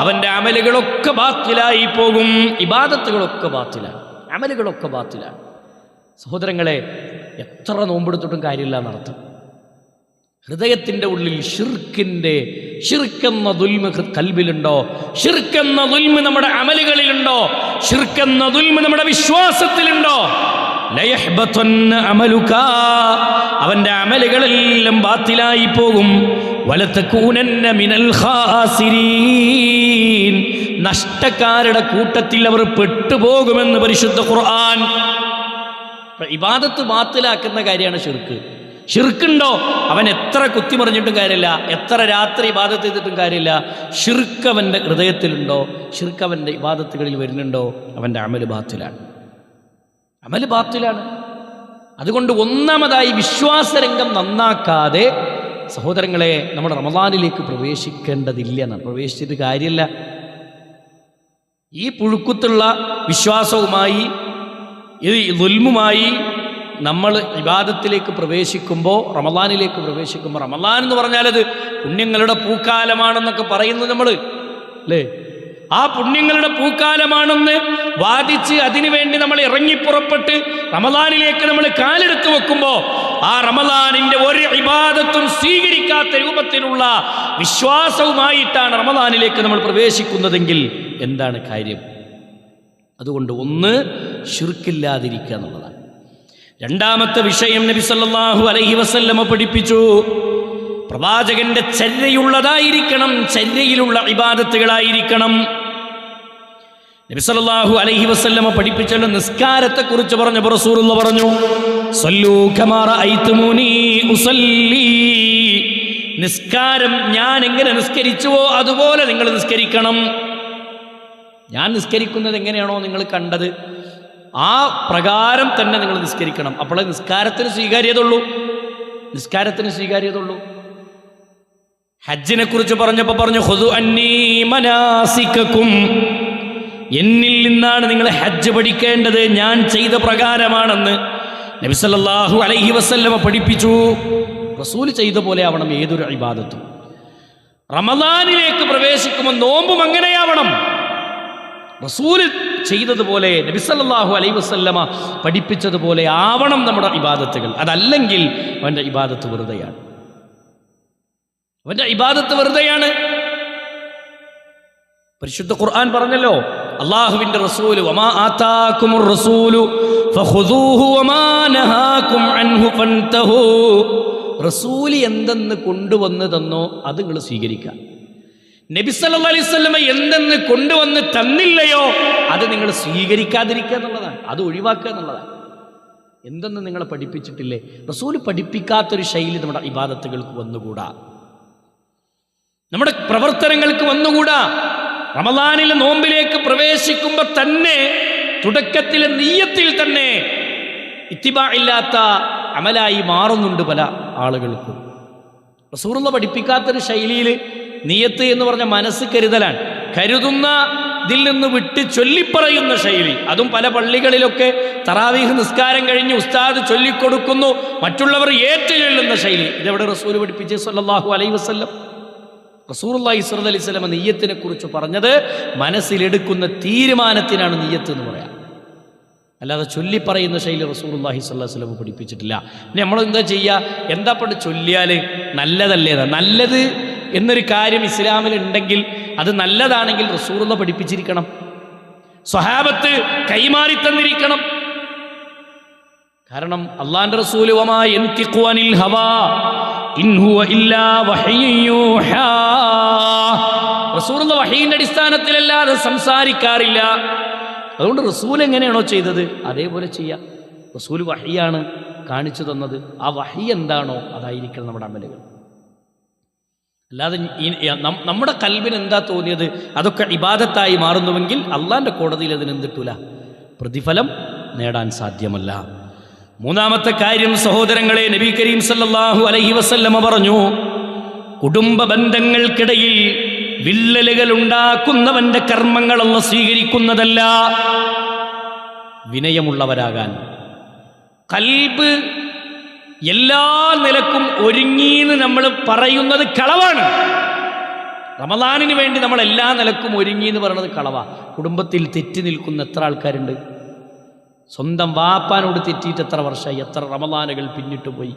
അവൻ്റെ അമലുകളൊക്കെ ബാത്തിലായി പോകും. ഇബാദത്തുകളൊക്കെ ബാത്തിലാണ്, അമലുകളൊക്കെ ബാത്തിലാണ്. സഹോദരങ്ങളെ, എത്ര നോമ്പെടുത്തിട്ടും കാര്യമില്ല എന്നർത്ഥം. ഹൃദയത്തിൻ്റെ ഉള്ളിൽ ശിർക്കെന്ന ദുൽമ് കൽബിലുണ്ടോ? ശിർക്കെന്ന ദുൽമ് നമ്മുടെ അമലുകളിലുണ്ടോ? ശിർക്കെന്ന ദുൽമ് നമ്മുടെ വിശ്വാസത്തിലുണ്ടോ? ലയഹ്ബതന്ന അമലുക, അവന്റെ അമലുകളെല്ലാം ബാത്തിലായി പോകും. വലതകൂനന്ന മിനൽ ഖാസിരീൻ, നഷ്ടക്കാരുടെ കൂട്ടത്തിൽ അവർ പെട്ടുപോകുമെന്ന് പരിശുദ്ധ ഖുർആൻ. ഇബാദത്ത് ബാത്തിലാക്കുന്ന കാര്യമാണ് ഷിർക്ക്. ഷിർക്കുണ്ടോ, അവൻ എത്ര കുത്തിമറിഞ്ഞിട്ടും കാര്യമില്ല, എത്ര രാത്രി ഇബാദത്ത് ചെയ്തിട്ടും കാര്യമില്ല. ഷിർക്ക് അവൻ്റെ ഹൃദയത്തിലുണ്ടോ, ഷിർക്ക് അവൻ്റെ ഇബാദത്തുകളിൽ വരുന്നുണ്ടോ, അവൻ്റെ അമല് ബാത്തിലാണ്, അമല് ബാത്തിലാണ്. അതുകൊണ്ട് ഒന്നാമതായി വിശ്വാസരംഗം നന്നാക്കാതെ സഹോദരങ്ങളെ നമ്മുടെ റമദാനിലേക്ക് പ്രവേശിക്കേണ്ടതില്ല എന്നാണ്. പ്രവേശിച്ചിട്ട് കാര്യമില്ല. ഈ പുഴുക്കുത്തുള്ള വിശ്വാസവുമായി ഈ ദുൽമുമായി നമ്മൾ ഇബാദത്തിലേക്ക് പ്രവേശിക്കുമ്പോൾ, റമദാനിലേക്ക് പ്രവേശിക്കുമ്പോൾ, റമദാൻ എന്ന് പറഞ്ഞാൽ അത് പുണ്യങ്ങളുടെ പൂക്കാലമാണെന്നൊക്കെ പറയുന്നു നമ്മൾ, അല്ലേ? ആ പുണ്യങ്ങളുടെ പൂക്കാലമാണെന്ന് വാദിച്ച് അതിനുവേണ്ടി നമ്മൾ ഇറങ്ങിപ്പുറപ്പെട്ട് റമദാനിലേക്ക് നമ്മൾ കാലെടുത്ത് വെക്കുമ്പോൾ ആ റമദാനിൻ്റെ ഒരു ഇബാദത്തും സ്വീകരിക്കാത്ത രൂപത്തിലുള്ള വിശ്വാസവുമായിട്ടാണ് റമദാനിലേക്ക് നമ്മൾ പ്രവേശിക്കുന്നതെങ്കിൽ എന്താണ് കാര്യം? അതുകൊണ്ട് ഒന്ന് ശിർക്കില്ലാതിരിക്കുക എന്നുള്ളതാണ്. രണ്ടാമത്തെ വിഷയം നബി സല്ലല്ലാഹു അലൈഹി വസല്ലമ പഠിപ്പിച്ചു, പ്രവാചകന്റെ ചര്യയുള്ളതായിരിക്കണം, ചര്യയിലുള്ള ഇബാദത്തുകളായിരിക്കണം. നബി സല്ലല്ലാഹു അലൈഹി വസല്ലമ പഠിപ്പിച്ചുള്ള നിസ്കാരത്തെക്കുറിച്ച് പറഞ്ഞപ്പോൾ റസൂലുള്ളാഹി പറഞ്ഞു, സല്ലൂ കമാ റഅയ്തുമൂനി ഉസല്ലി, നിസ്കാരം ഞാൻ എങ്ങനെ നിസ്കരിച്ചുവോ അതുപോലെ നിങ്ങൾ നിസ്കരിക്കണം. ഞാൻ നിസ്കരിക്കുന്നത് എങ്ങനെയാണോ നിങ്ങൾ കണ്ടത് ആ പ്രകാരം തന്നെ നിങ്ങൾ നിസ്കരിക്കണം. അപ്പോഴേ നിസ്കാരത്തിന് സ്വീകാര്യതയുള്ളൂ, നിസ്കാരത്തിന് സ്വീകാര്യതയുള്ളൂ. ഹജ്ജിനെ കുറിച്ച് പറഞ്ഞപ്പോൾ പറഞ്ഞു, ഖുദു അന്നീ മനാസികകും, എന്നിൽ നിന്നാണ് നിങ്ങൾ ഹജ്ജ് പഠിക്കേണ്ടത്, ഞാൻ ചെയ്ത പ്രകാരമാണെന്ന് നബി സല്ലല്ലാഹു അലൈഹി വസല്ലമ പഠിപ്പിച്ചു. റസൂൽ ചെയ്ത പോലെ ആവണം ഏതൊരു ഇബാദത്തും. റമദാനിലേക്ക് പ്രവേശിക്കുമ്പോൾ നോമ്പും അങ്ങനെയാവണം. റസൂൽ ചെയ്തതുപോലെ നബി സല്ലല്ലാഹു അലൈഹി വസല്ലമ പഠിപ്പിച്ചതുപോലെ ആവണം നമ്മുടെ ഇബാദത്തുകൾ. അതല്ലെങ്കിൽ അവൻ്റെ ഇബാദത്ത് വെറുതെയാണ്, അവൻ്റെ ഇബാദത്ത് വെറുതെയാണ്. പരിശുദ്ധ ഖുർആൻ പറഞ്ഞല്ലോ, അല്ലാഹുവിൻ്റെ റസൂല് വമാ ആതാകുമുർ റസൂലു ഫഖുദൂഹു വമാ നഹാകും അൻഹു ഫൻതഹൂ, റസൂൽ എന്തെന്ന് കൊണ്ടുവന്ന് തന്നോ അത് നിങ്ങൾ സ്വീകരിക്കുക. നബി സല്ലല്ലാഹു അലൈഹി വസല്ലമ എന്തെന്ന് കൊണ്ടുവന്ന് തന്നില്ലയോ അത് നിങ്ങൾ സ്വീകരിക്കാതിരിക്കുക എന്നുള്ളതാണ്, അത് ഒഴിവാക്കുക എന്നുള്ളതാണ്. എന്തെന്ന് നിങ്ങളെ പഠിപ്പിച്ചിട്ടില്ലേ, റസൂൽ പഠിപ്പിക്കാത്തൊരു ശൈലി നമ്മുടെ ഇബാദത്തുകൾക്ക് വന്നുകൂടാ, നമ്മുടെ പ്രവർത്തനങ്ങൾക്ക് വന്നുകൂടാ. റമദാനിലെ നോമ്പിലേക്ക് പ്രവേശിക്കുമ്പോൾ തന്നെ തുടക്കത്തിലെ നിയ്യത്തിൽ തന്നെ ഇത്തിബാ ഇല്ലാത്ത അമലായി മാറുന്നുണ്ട് പല ആളുകൾക്കും. റസൂലുള്ളാഹി പഠിപ്പിക്കാത്തൊരു ശൈലിയിൽ നിയ്യത്ത് എന്ന് പറഞ്ഞ മനസ്സ് കരുതലാണ്, കരുതുന്ന ഇതിൽ നിന്ന് വിട്ട് ചൊല്ലിപ്പറയുന്ന ശൈലി. അതും പല പള്ളികളിലൊക്കെ തറാവീഹ് നിസ്കാരം കഴിഞ്ഞ് ഉസ്താദ് ചൊല്ലിക്കൊടുക്കുന്നു, മറ്റുള്ളവർ ഏറ്റുചൊല്ലുന്ന ശൈലി. ഇതെവിടെ റസൂൽ പഠിപ്പിച്ച് സല്ലല്ലാഹു അലൈഹി വസല്ലം? റസൂലുള്ളാഹി സ്വല്ലല്ലാഹു അലൈഹി വസല്ലം നിയ്യത്തിനെ കുറിച്ച് പറഞ്ഞത് മനസ്സിലെടുക്കുന്ന തീരുമാനത്തിനാണ് നിയ്യത്ത് എന്ന് പറയാം, അല്ലാതെ ചൊല്ലിപ്പറയുന്ന ശൈലി റസൂലുള്ളാഹി സ്വല്ലല്ലാഹു അലൈഹി വസല്ലം പഠിപ്പിച്ചിട്ടില്ല. ഇനി നമ്മളെന്താ ചെയ്യുക? എന്താ പണ്ട് ചൊല്ലിയാൽ നല്ലതല്ലേതാ? നല്ലത് എന്നൊരു കാര്യം ഇസ്ലാമിൽ ഉണ്ടെങ്കിൽ അത് നല്ലതാണെങ്കിൽ റസൂലുള്ളാഹി പഠിപ്പിച്ചിരിക്കണം, സ്വഹാബത്ത് കൈമാറി തന്നിരിക്കണം. കാരണം അല്ലാഹുവിൻ്റെ റസൂൽ വമാ യൻതിഖു അനിൽ ഹവാ ഇൻ ഹുവ ഇല്ലാ വഹയ്യുൻ യൂഹാ, റസൂലുള്ളാഹി വഹയിന്റെ അടിസ്ഥാനത്തിലല്ലാതെ സംസാരിക്കാറില്ല. അതുകൊണ്ട് റസൂൽ എങ്ങനെയാണോ ചെയ്തത് അതേപോലെ ചെയ്യാം. റസൂൽ വഹയാണ് കാണിച്ചു തന്നത്, ആ വഹി എന്താണോ അതായിരിക്കണം നമ്മുടെ അമലുകൾ. അല്ലാതെ നമ്മുടെ കൽബിന് എന്താ തോന്നിയത് അതൊക്കെ ഇബാദത്തായി മാറുന്നുവെങ്കിൽ അള്ളാഹിൻ്റെ കോടതിയിൽ അതിനെന്തിട്ടില്ല, പ്രതിഫലം നേടാൻ സാധ്യമല്ല. മൂന്നാമത്തെ കാര്യം സഹോദരങ്ങളെ, നബി കരീം സല്ലല്ലാഹു അലൈഹി വസല്ലമ പറഞ്ഞു, കുടുംബ ബന്ധങ്ങൾക്കിടയിൽ വിള്ളലുകൾ ഉണ്ടാക്കുന്നവന്റെ കർമ്മങ്ങൾ അല്ലാഹു സ്വീകരിക്കുന്നതല്ല. വിനയമുള്ളവരാകാൻ, കൽബ് എല്ലാ നിലക്കും ഒരുങ്ങിയെന്ന് നമ്മൾ പറയുന്നത് കളവാണ്. റമദാനിന് വേണ്ടി നമ്മൾ എല്ലാ നിലക്കും ഒരുങ്ങി എന്ന് പറയുന്നത് കളവാ. കുടുംബത്തിൽ തെറ്റി നിൽക്കുന്ന എത്ര ആൾക്കാരുണ്ട്? സ്വന്തം വാപ്പാനോട് തെറ്റിയിട്ട് എത്ര വർഷമായി, എത്ര റമദാനുകൾ പിന്നിട്ട് പോയി.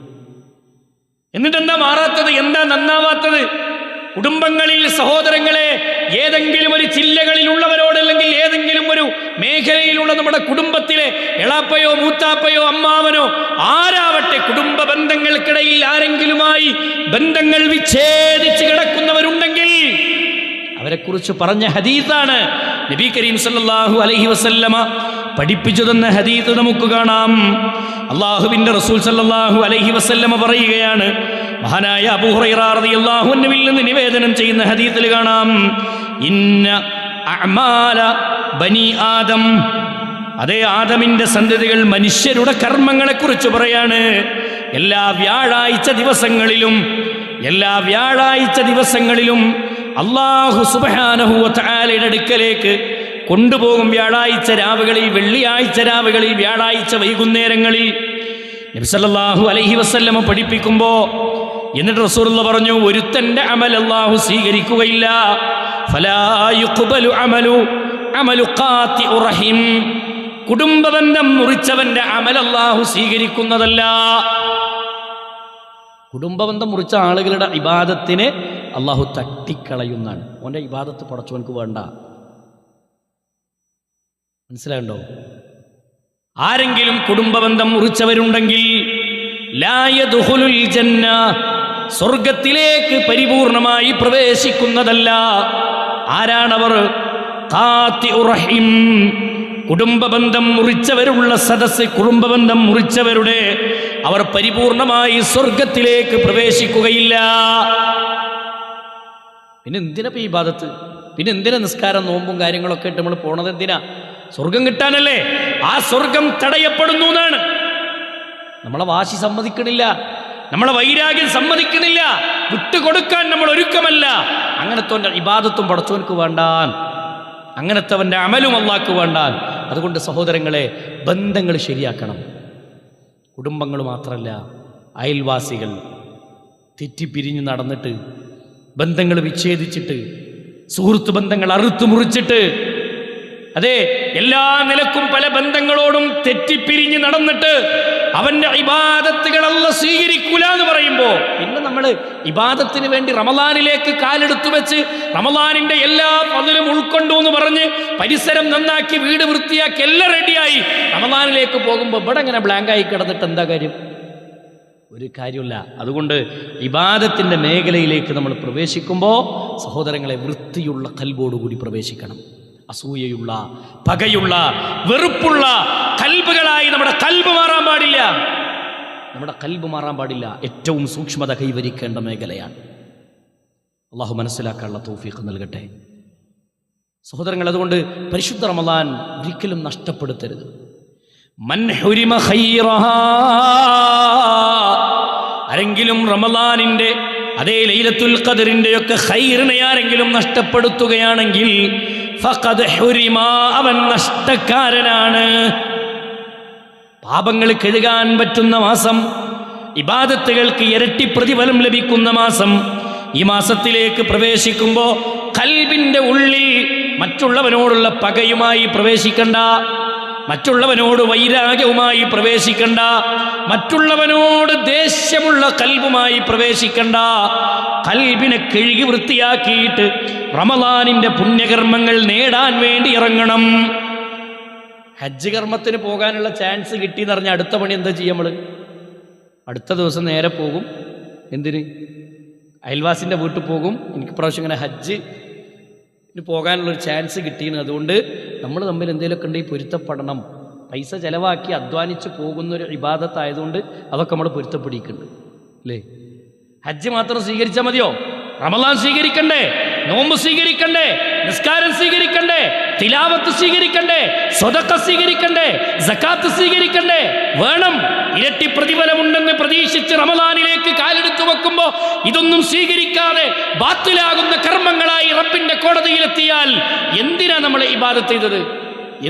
എന്നിട്ട് എന്താ മാറാത്തത്, എന്താ നന്നാവാത്തത്? കുടുംബങ്ങളിൽ സഹോദരങ്ങളെ ഏതെങ്കിലും ഒരു ജില്ലകളിലുള്ളവരോട് അല്ലെങ്കിൽ ഏതെങ്കിലും ഒരു മേഖലയിലുള്ള നമ്മുടെ കുടുംബത്തിലെ എളാപ്പയോ മൂത്താപ്പയോ അമ്മാവനോ ആരാവട്ടെ, കുടുംബ ബന്ധങ്ങൾക്കിടയിൽ ആരെങ്കിലുമായി ബന്ധങ്ങൾ വിച്ഛേദിച്ച് കിടക്കുന്നവരുണ്ടെങ്കിൽ അവരെക്കുറിച്ച് പറഞ്ഞ ഹദീസാണ്. നബി കരീം സല്ലല്ലാഹു അലൈഹി വസല്ലമ പഠിപ്പിച്ചു തന്ന ഹദീസ് നമുക്ക് കാണാം. അള്ളാഹുവിന്റെ റസൂൽ സല്ലല്ലാഹു അലൈഹി വസല്ലമ പറയുകയാണ്, മഹാനായ അബൂ ഹുറൈറ റളിയല്ലാഹു അൻഹുവിൽ നിന്ന് നിവേദനം ചെയ്യുന്ന ഹദീസിൽ കാണാം, ഇന്ന അഅമാല ബനി ആദം, അതേ ആദമിന്റെ സന്തതികൾ മനുഷ്യരുടെ കർമ്മങ്ങളെക്കുറിച്ച് പറയാണ്. എല്ലാ വ്യാഴാഴ്ച ദിവസങ്ങളിലും അല്ലാഹു സുബ്ഹാനഹു വ തആലയുടെ അടുക്കലേക്ക് കൊണ്ടുപോകും. വ്യാഴാഴ്ച രാവുകളിൽ, വെള്ളിയാഴ്ച രാവുകളിൽ, വ്യാഴാഴ്ച വൈകുന്നേരങ്ങളിൽ നബി സല്ലല്ലാഹു അലൈഹി വസല്ലമ പഠിപ്പിക്കുമ്പോൾ എന്നിട്ട് റസൂലുള്ളാഹി പറഞ്ഞു, ഒരുത്തന്റെ അമൽ അല്ലാഹു സ്വീകരിക്കുകയില്ല. ഫലാ യുഖ്ബലു അമലു ഖാതിഉ റഹിം, കുടുംബബന്ധം മുറിച്ചവന്റെ അമൽ അല്ലാഹു സ്വീകരിക്കുന്നതല്ല. കുടുംബബന്ധം മുറിച്ച ആളുകളുടെ ഇബാദത്തിനെ അല്ലാഹു തട്ടിക്കളയുന്നതാണ്. ഓൻ്റെ ഇബാദത്ത് പടച്ചവൻക്ക് വേണ്ട. മനസ്സിലാകണ്ടോ? ആരെങ്കിലും കുടുംബബന്ധം മുറിച്ചവരുണ്ടെങ്കിൽ ലാ യദ്ഖുലുൽ ജന്ന, സ്വർഗത്തിലേക്ക് പരിപൂർണമായി പ്രവേശിക്കുന്നതല്ല. ആരാണവർ? ഖാതിഉ റഹിം, കുടുംബബന്ധം മുറിച്ചവരുള്ള സദസ്സ്, കുടുംബബന്ധം മുറിച്ചവരുടെ അവർ പരിപൂർണമായി സ്വർഗത്തിലേക്ക് പ്രവേശിക്കുകയില്ല. പിന്നെ എന്തിനാ ഈ ഇബാദത്ത്? പിന്നെ എന്തിനാ നിസ്കാരം, നോമ്പും കാര്യങ്ങളൊക്കെ ആയിട്ട് നമ്മൾ പോണത്? എന്തിനാ? സ്വർഗം കിട്ടാനല്ലേ. ആ സ്വർഗം തടയപ്പെടുന്നു എന്നാണ്. നമ്മളെ വാശി സമ്മതിക്കണില്ല, നമ്മളെ വൈരാഗ്യം സമ്മതിക്കണില്ല, വിട്ടുകൊടുക്കാൻ നമ്മൾ ഒരുക്കമല്ല. അങ്ങനത്തെ ഇബാദത്തും പടച്ചോൻക്ക് വേണ്ടാൻ, അങ്ങനത്തെവൻ്റെ അമലും അല്ലാഹ്ക്ക് വേണ്ടാൻ. അതുകൊണ്ട് സഹോദരങ്ങളെ, ബന്ധങ്ങൾ ശരിയാക്കണം. കുടുംബങ്ങൾ മാത്രമല്ല, അയൽവാസികൾ തെറ്റിപ്പിരിഞ്ഞ് നടന്നിട്ട്, ബന്ധങ്ങൾ വിച്ഛേദിച്ചിട്ട്, സുഹൃത്ത് ബന്ധങ്ങൾ അറുത്തു മുറിച്ചിട്ട്, അതെ എല്ലാ നിലക്കും പല ബന്ധങ്ങളോടും തെറ്റിപ്പിരിഞ്ഞ് നടന്നിട്ട് അവന്റെ ഇബാദത്തുകൾ അല്ലാഹു സ്വീകരിക്കൂല എന്ന് പറയുമ്പോൾ പിന്നെ നമ്മൾ ഇബാദത്തിന് വേണ്ടി റമളാനിലേക്ക് കാലെടുത്തു വെച്ച് റമളാനിന്റെ എല്ലാ ഫضലും ഉൾക്കൊണ്ടു എന്ന് പറഞ്ഞ് പരിസരം നന്നാക്കി വീട് വൃത്തിയാക്കി എല്ലാം റെഡിയായി റമളാനിലേക്ക് പോകുമ്പോൾ ഇവിടെ ഇങ്ങനെ ബ്ലാങ്കായി കിടന്നിട്ട് എന്താ കാര്യം? ഒരു കാര്യമില്ല. അതുകൊണ്ട് ഇബാദത്തിൻ്റെ മേഖലയിലേക്ക് നമ്മൾ പ്രവേശിക്കുമ്പോൾ സഹോദരങ്ങളെ, വൃത്തിയുള്ള ഖൽബോടുകൂടി പ്രവേശിക്കണം. അസൂയയുള്ള, പകയുള്ള, വെറുപ്പുള്ള കൽബുകളായി നമ്മുടെ കൽബ് മാറാൻ പാടില്ല. നമ്മുടെ കൽബ് മാറാൻ പാടില്ല. ഏറ്റവും സൂക്ഷ്മത കൈവരിക്കേണ്ട മേഖലയാണ്. അള്ളാഹു മനസ്സിലാക്കാനുള്ള തൗഫീഖ് നൽകട്ടെ. സഹോദരങ്ങൾ, അതുകൊണ്ട് പരിശുദ്ധ റമളാൻ ഒരിക്കലും നഷ്ടപ്പെടുത്തരുത്. മൻ ഹുരിമ ഖൈറഹാ, ആരെങ്കിലും റമളാനിന്റെ അതേ ലൈലത്തുൽ ഖദറിന്റെ ഒക്കെ ഖൈറിനെ ആരെങ്കിലും നഷ്ടപ്പെടുത്തുകയാണെങ്കിൽ ഫഖദ് ഹുരിമ, അവൻ നഷ്ടക്കാരനാണ്. പാപങ്ങൾ കഴുകാൻ പറ്റുന്ന മാസം, ഇബാദത്തുകൾക്ക് ഇരട്ടി പ്രതിഫലം ലഭിക്കുന്ന മാസം, ഈ മാസത്തിലേക്ക് പ്രവേശിക്കുമ്പോൾ ഖൽബിന്റെ ഉള്ളിൽ മറ്റുള്ളവനോടുള്ള പകയുമായി പ്രവേശിക്കണ്ട, മറ്റുള്ളവനോട് വൈരാഗ്യവുമായി പ്രവേശിക്കണ്ട, മറ്റുള്ളവനോട് ദേഷ്യമുള്ള കൽബുമായി പ്രവേശിക്കണ്ട. കൽബിനെ കഴുകി വൃത്തിയാക്കിയിട്ട് റമളാനിന്റെ പുണ്യകർമ്മങ്ങൾ നേടാൻ വേണ്ടി ഇറങ്ങണം. ഹജ്ജ് കർമ്മത്തിന് പോകാനുള്ള ചാൻസ് കിട്ടിയെന്ന് പറഞ്ഞാൽ അടുത്ത പണി എന്താ ചെയ്യുക? നമ്മൾ അടുത്ത ദിവസം നേരെ പോകും. എന്തിന്? അയൽവാസിൻ്റെ വീട്ടിൽ പോകും. എനിക്ക് പ്രാവശ്യം ഇങ്ങനെ ഹജ്ജിന് പോകാനുള്ളൊരു ചാൻസ് കിട്ടിയെന്ന്, അതുകൊണ്ട് നമ്മൾ തമ്മിൽ എന്തെങ്കിലുമൊക്കെ ഉണ്ടെങ്കിൽ പൊരുത്തപ്പെടണം. പൈസ ചിലവാക്കി അധ്വാനിച്ച് പോകുന്നൊരു ഇബാദത്തായതുകൊണ്ട് അതൊക്കെ നമ്മൾ പൊരുത്തപ്പെടിക്കുന്നുണ്ട് അല്ലേ? ഹജ്ജ് മാത്രം സ്വീകരിച്ചാൽ മതിയോ? റമളാൻ സ്വീകരിക്കണ്ടേ? നോമ്പ് സ്വീകരിക്കണ്ടേ? നിസ്കാരം സ്വീകരിക്കണ്ടേ? തിലാവത്ത് സ്വീകരിക്കണ്ടേ? സ്വതക്ക സ്വീകരിക്കണ്ടേ? സകാത്ത് സ്വീകരിക്കണ്ടേ? വേണം. ഇരട്ടി പ്രതിഫലമുണ്ടെന്ന് പ്രതീക്ഷിച്ച് റമളാനിലേക്ക് കാലെടുത്തു വെക്കുമ്പോൾ ഇതൊന്നും സ്വീകരിക്കാതെ ബാത്തിലാകുന്ന കർമ്മങ്ങളായി റബ്ബിന്റെ കോടതിയിലെത്തിയാൽ എന്തിനാണ് നമ്മൾ ഇബാദത്ത് ചെയ്തത്?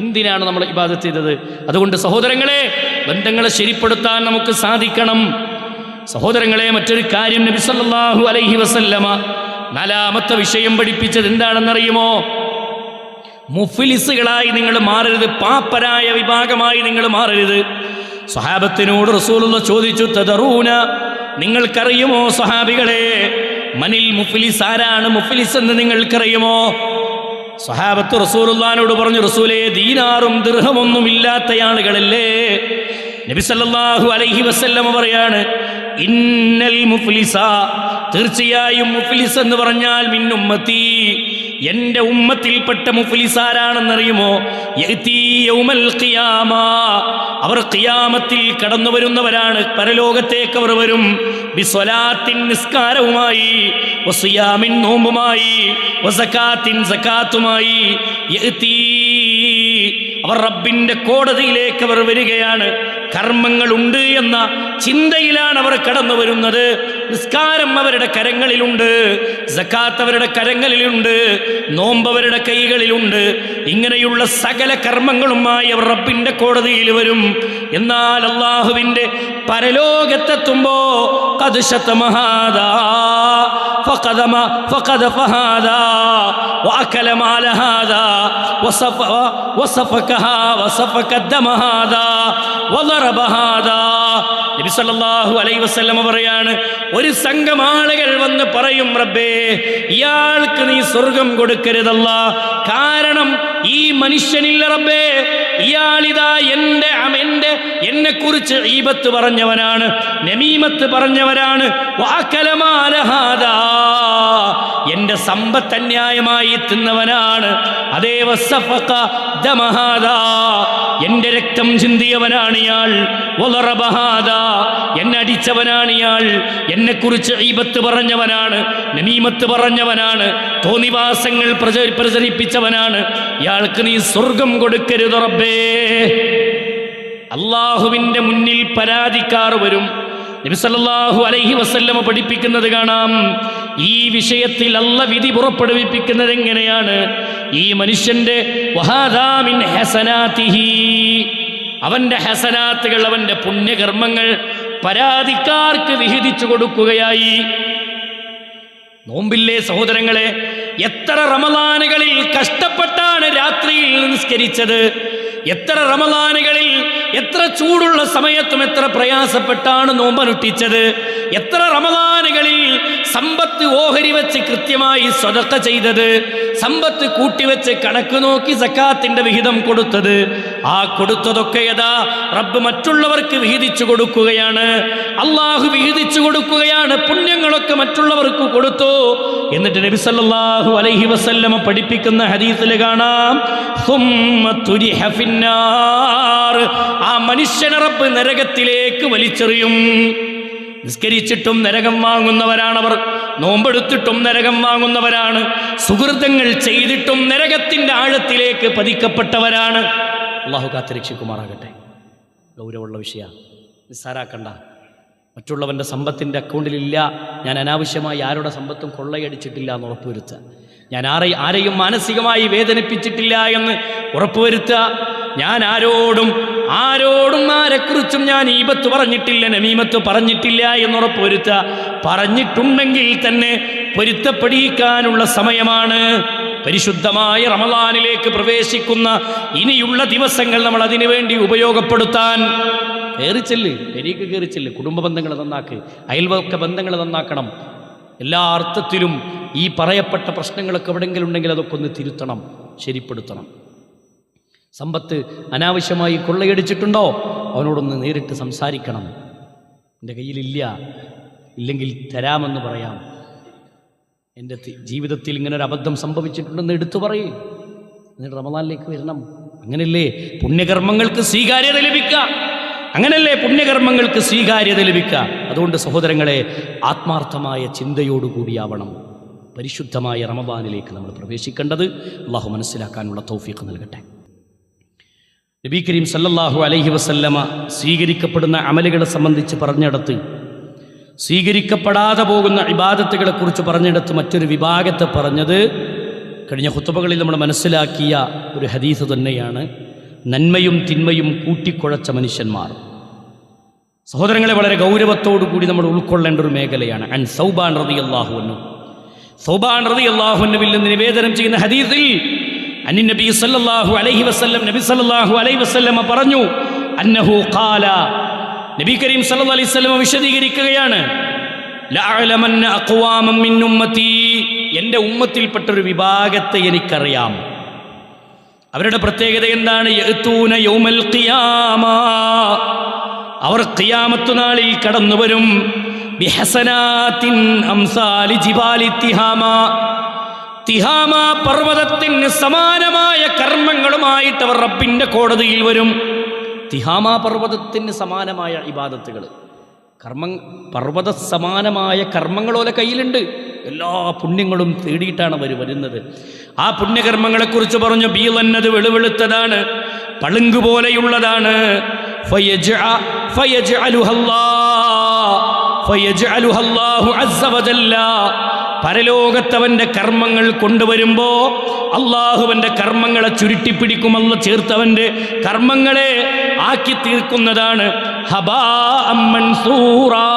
എന്തിനാണ് നമ്മൾ ഇബാദത്ത് ചെയ്തത്? അതുകൊണ്ട് സഹോദരങ്ങളെ, ബന്ധങ്ങളെ ശരിപ്പെടുത്താൻ നമുക്ക് സാധിക്കണം. സഹോദരങ്ങളെ, മറ്റൊരു കാര്യം നബി സല്ലല്ലാഹു അലൈഹി വസല്ലമ നാലാമത്തെ വിഷയം പഠിപ്പിച്ചത് എന്താണെന്നറിയുമോ? മുഫ്ലിസുകളായി നിങ്ങൾ മാറരുത്, പാപ്പരായ വിഭാഗമായി നിങ്ങൾ മാറരുത്. സ്വഹാബത്തിനോട് റസൂലുള്ളാഹി ചോദിച്ചു, തദറൂന, നിങ്ങൾക്കറിയുമോ സ്വഹാബികളെ, മനിൽ മുഫ്ലിസ്, ആരാണ് മുഫ്ലിസ് എന്ന് നിങ്ങൾക്കറിയുമോ? സ്വഹാബത്ത് റസൂലുള്ളാഹിനോട് പറഞ്ഞു, റസൂലേ, ദീനാറും ദിർഹമൊന്നും ഇല്ലാത്ത ആളുകളല്ലേ? നബി സല്ലല്ലാഹു അലൈഹി വസല്ലം പറയാണ്, ഇന്നൽ മുഫ്ലിസ, തീർച്ചയായും മുഫ്ലിസ് എന്ന് പറഞ്ഞാൽ മിൻ ഉമ്മത്തി, എന്റെ ഉമ്മത്തിൽപ്പെട്ട മുഫ്ലിസ് ആരാണെന്നറിയുമോ? യഅതി യൗമൽ ഖിയാമ, അവർ ഖിയാമത്തിൽ കടന്നു വരുന്നവരാണ്, പരലോകത്തേക്ക് അവർ വരും. ബിസ്വലാത്തിൻ, നിസ്കാരവുമായി, വസിയാമിൻ, നോമ്പുമായി, വസകാത്തിൻ, സകാത്തുമായി. യഅതി, അവർ റബ്ബിന്റെ കോടതിയിലേക്ക് അവർ വരികയാണ്. കർമ്മങ്ങളുണ്ട് എന്ന ചിന്തയിലാണ് അവർ കടന്നു വരുന്നത്. നിസ്കാരം അവരുടെ കരങ്ങളിലുണ്ട്, സകാത്ത് അവരുടെ കരങ്ങളിലുണ്ട്, നോമ്പ് അവരുടെ കൈകളിലുണ്ട്. ഇങ്ങനെയുള്ള സകല കർമ്മങ്ങളുമായി അവർ റബ്ബിന്റെ കോടതിയിൽ വരും. എന്നാൽ അല്ലാഹുവിന്റെ പരലോകത്തെത്തുമ്പോ ഖദ് ശതമഹാദാ ഫഖദ ഫഹാദാ വഅകല മാല ഹാദാ വസഫകഹാ വസഫക ദമഹാദാ വളറബ ഹാദാ. നബി സല്ലല്ലാഹു അലൈഹി വസല്ലം പറയാണ്, ഒരു സംഘം ആളുകൾ വന്ന് പറയും, റബ്ബേ, ഇയാൾക്ക് നീ സ്വർഗം കൊടുക്കരുതല്ല. കാരണം ഈ മനുഷ്യനില്ല റബ്ബേ, ഇയാളിതാ എന്നെ കുറിച്ച് ഈബത്ത് പറഞ്ഞവനാണ്, നമീമത്ത് പറഞ്ഞവരാണ്, വാക്കലമാലഹാദാ, എന്റെ സമ്പത്ത് അന്യായമായി തിന്നവനാണ്, അതേ വസഫക ദമഹാദാ, എന്റെ രക്തം ചിന്തിയവനാണ് ഇയാൾ, വളറബഹാദാ, എന്നെ അടിച്ചവനാണ് ഇയാൾ, എന്നെ കുറിച്ച് ഈബത്ത് പറഞ്ഞവനാണ്, നമീമത്ത് പറഞ്ഞവനാണ്, തോന്നിവാസങ്ങൾ പ്രചരിപ്പിച്ചവനാണ്. ഇയാൾക്ക് നീ സ്വർഗം കൊടുക്കരുത് റബ്ബേ. അള്ളാഹുവിന്റെ മുന്നിൽ പരാതിക്കാർ വരും. നബി സല്ലല്ലാഹു അലൈഹി വസല്ലം പഠിപ്പിക്കുന്നത് കാണാം, ഈ വിഷയത്തിൽ അല്ലാഹു വിധി പുറപ്പെടുവിപ്പിക്കുന്നത് എങ്ങനെയാണ്? ഈ മനുഷ്യന്റെ വഹാദാ മിൻ ഹസനാതിഹി, അവന്റെ ഹസനാത്തുകൾ, അവന്റെ പുണ്യകർമ്മങ്ങൾ പരാതിക്കാർക്ക് വിഹിതിച്ചു കൊടുക്കുകയായി. നോമ്പില്ലേ സഹോദരങ്ങളെ, എത്ര റമളാനുകളിൽ കഷ്ടപ്പെട്ടാണ് രാത്രിയിൽ നിസ്കരിച്ചത്, എത്ര റമളാനുകളിൽ എത്ര ചൂടുള്ള സമയത്തും എത്ര പ്രയാസപ്പെട്ടാണ് നോമ്പനുഷ്ഠിച്ചത്, എത്ര റമളാനുകളിൽ സമ്പത്ത് ഓഹരി വെച്ച് കൃത്യമായി സ്വതക്ക ചെയ്തത്, സമ്പത്ത് കൂട്ടിവെച്ച് കണക്ക് നോക്കി സക്കാത്തിന്റെ വിഹിതം കൊടുത്തത്. ആ കൊടുത്തതൊക്കെ യഥാ റബ്ബ് മറ്റുള്ളവർക്ക് വിഹിതിച്ചു കൊടുക്കുകയാണ്, അള്ളാഹു വിഹിതിച്ചു കൊടുക്കുകയാണ്. പുണ്യങ്ങളൊക്കെ മറ്റുള്ളവർക്ക് കൊടുത്തു. എന്നിട്ട് നബി സല്ലല്ലാഹു അലൈഹി വസല്ലം പഠിപ്പിക്കുന്ന ഹദീസിൽ കാണാം, ആ മനുഷ്യനെ റബ്ബ് നരകത്തിലേക്ക് വലിച്ചെറിയും. നിസ്കരിച്ചിട്ടും നരകം വാങ്ങുന്നവരാണവർ, നോമ്പെടുത്തിട്ടും നരകം വാങ്ങുന്നവരാണ്, സുഹൃതങ്ങൾ ചെയ്തിട്ടും നരകത്തിന്റെ ആഴത്തിലേക്ക് പതിക്കപ്പെട്ടവരാണ്. അള്ളാഹു കാത്തുരക്ഷിക്കുമാറാകട്ടെ. ഗൗരവമുള്ള വിഷയമാണ്, നിസ്സാരാക്കണ്ട. മറ്റുള്ളവൻ്റെ സമ്പത്തിൻ്റെ അക്കൗണ്ടിലില്ല, ഞാൻ അനാവശ്യമായി ആരുടെ സമ്പത്തും കൊള്ളയടിച്ചിട്ടില്ല എന്ന് ഉറപ്പുവരുത്തുക, ഞാൻ ആരെയും മാനസികമായി വേദനിപ്പിച്ചിട്ടില്ല എന്ന് ഉറപ്പുവരുത്തുക, ഞാൻ ആരോടും ആരെക്കുറിച്ചും ഞാൻ ഈബത്ത് പറഞ്ഞിട്ടില്ല, നമീമത്ത് പറഞ്ഞിട്ടില്ല എന്ന് ഉറപ്പുവരുത്തുക. പറഞ്ഞിട്ടുണ്ടെങ്കിൽ തന്നെ പൊരുത്തപ്പെടിക്കാനുള്ള സമയമാണ്. പരിശുദ്ധമായ റമളാനിലേക്ക് പ്രവേശിക്കുന്ന ഇനിയുള്ള ദിവസങ്ങൾ നമ്മൾ അതിനു വേണ്ടി ഉപയോഗപ്പെടുത്താൻ കയറിച്ചെല്ല്, പെരീക്ക് കയറിച്ചെല്ല്, കുടുംബ ബന്ധങ്ങൾ നന്നാക്ക്, അയൽവക്ക ബന്ധങ്ങൾ നന്നാക്കണം. എല്ലാ അർത്ഥത്തിലും ഈ പറയപ്പെട്ട പ്രശ്നങ്ങളൊക്കെ എവിടെയെങ്കിലും ഉണ്ടെങ്കിൽ അതൊക്കെ ഒന്ന് തിരുത്തണം, ശരിപ്പെടുത്തണം. സമ്പത്ത് അനാവശ്യമായി കൊള്ളയടിച്ചിട്ടുണ്ടോ, അവനോടൊന്ന് നേരിട്ട് സംസാരിക്കണം. എൻ്റെ കയ്യിലില്ല, ഇല്ലെങ്കിൽ തരാമെന്ന് പറയാം. എൻ്റെ ജീവിതത്തിൽ ഇങ്ങനെ ഒരു അബദ്ധം സംഭവിച്ചിട്ടുണ്ടെന്ന് എടുത്തു പറയേ, എന്നിട്ട് റമളാനിലേക്ക് വരണം. അങ്ങനല്ലേ പുണ്യകർമ്മങ്ങൾക്ക് സ്വീകാര്യത ലഭിക്കുക, അങ്ങനല്ലേ പുണ്യകർമ്മങ്ങൾക്ക് സ്വീകാര്യത ലഭിക്കുക. അതുകൊണ്ട് സഹോദരങ്ങളെ, ആത്മാർത്ഥമായ ചിന്തയോടുകൂടിയാവണം പരിശുദ്ധമായ റമളാനിലേക്ക് നമ്മൾ പ്രവേശിക്കേണ്ടത്. അള്ളാഹു മനസ്സിലാക്കാനുള്ള തൗഫീഖ് നൽകട്ടെ. നബി കരീം സല്ലല്ലാഹു അലൈഹി വസല്ലമ സ്വീകരിക്കപ്പെടുന്ന അമലുകളെ സംബന്ധിച്ച് പറഞ്ഞിടത്ത്, സ്വീകരിക്കപ്പെടാതെ പോകുന്ന ഇബാദത്തുകളെക്കുറിച്ച് പറഞ്ഞിടത്ത് മറ്റൊരു വിഭാഗത്തെ പറഞ്ഞത് കഴിഞ്ഞ ഖുതുബകളിൽ നമ്മൾ മനസ്സിലാക്കിയ ഒരു ഹദീസ് തന്നെയാണ്, നന്മയും തിന്മയും കൂട്ടിക്കുഴച്ച മനുഷ്യന്മാർ. സഹോദരങ്ങളെ, വളരെ ഗൗരവത്തോടു കൂടി നമ്മൾ ഉൾക്കൊള്ളേണ്ട ഒരു മേഖലയാണ്. അൻ സൗബാൻ റളിയല്ലാഹു അൻഹു, സൗബാൻ റളിയല്ലാഹു അൻഹുവിൽ നിന്ന് നിവേദനം ചെയ്യുന്ന ഹദീസിൽ അൻ നബി സല്ലല്ലാഹു അലൈഹി വസല്ലം, നബി സല്ലല്ലാഹു അലൈഹി വസല്ലം പറഞ്ഞു, അന്നഹു ഖാല, നബി കരീം സല്ലല്ലാഹു അലൈഹി വസല്ലം വിശദീകരിക്കുകയാണ്, ലഅലമന്ന അഖ്വാമൻ മിൻ ഉമ്മത്തി, എൻ്റെ ഉമ്മത്തിൽപ്പെട്ടൊരു വിഭാഗത്തെ എനിക്കറിയാം. അവരുടെ പ്രത്യേകത എന്താണ്? യഅ്തൂന യൗമൽ ഖിയാമ, അവർ ഖിയാമത്ത് നാളിൽ കടന്നു വരും. ബിഹസനാത്തിൻ അംസാലി ജിബാലി തിഹാമ, തിഹാമ പർവ്വതത്തിന് സമാനമായ കർമ്മങ്ങളുമായിട്ട് അവർ റബ്ബിൻ്റെ കോടതിയിൽ വരും. തിഹാമ പർവ്വതത്തിന് സമാനമായ ഇബാദത്തുകൾ, പർവ്വത സമാനമായ കർമ്മങ്ങളോലെ കയ്യിലുണ്ട്. എല്ലാ പുണ്യങ്ങളും തേടിയിട്ടാണ് അവർ വരുന്നത്. ആ പുണ്യകർമ്മങ്ങളെക്കുറിച്ച് പറഞ്ഞു, ബീളന്നത് വെളുവെളുത്തതാണ്, പളുങ്ക് പോലെയുള്ളതാണ്. പരലോകത്തവന്റെ കർമ്മങ്ങൾ കൊണ്ടുവരുമ്പോ അള്ളാഹുവന്റെ കർമ്മങ്ങളെ ചുരുട്ടിപ്പിടിക്കും. അല്ല ചേർത്തവന്റെ കർമ്മങ്ങളെ ആക്കി തീർക്കുന്നതാണ്. ഹബാഅം മൻസൂറാ,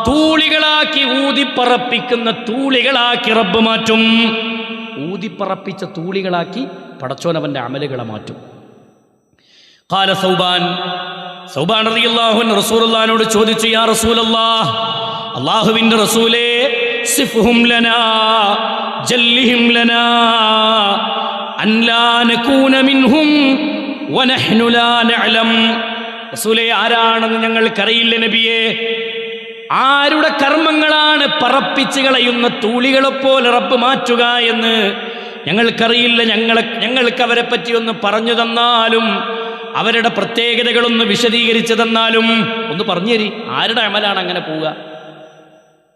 തൂളികളാക്കി ഊതിപ്പറപ്പിക്കുന്ന തൂളികളാക്കി റബ്ബ് മാറ്റും. ഊതിപ്പറപ്പിച്ച തൂളികളാക്കി പടച്ചോനവന്റെ അമലുകളെ മാറ്റും. ഖാല സൗബാൻ റളിയല്ലാഹു അൻഹു റസൂലുള്ളാഹിനോട് ചോദിച്ചു, യാ റസൂലല്ലാഹ്, അല്ലാഹുവിന്റെ റസൂലേ, സിഫ്ഹും ലനാ ജല്ലിഹിം ലനാ അൻ ലാ നകൂന മിൻഹും വനഹ്നു ലാ നഅലം. റസൂലേ, ആരാണെന്ന് ഞങ്ങൾക്കറിയില്ല നബിയേ. ആരുടെ കർമ്മങ്ങളാണ് പറപ്പിച്ച് കളയുന്ന തൂളികളെപ്പോലെ റബ്ബ് മാറ്റുക എന്ന് ഞങ്ങൾക്കറിയില്ല. ഞങ്ങൾക്ക് അവരെ പറ്റി ഒന്ന് പറഞ്ഞു തന്നാലും, അവരുടെ പ്രത്യേകതകളൊന്ന് വിശദീകരിച്ചു തന്നാലും ഒന്ന് പറഞ്ഞു തരി. ആരുടെ അമലാണ് അങ്ങനെ പോവുക?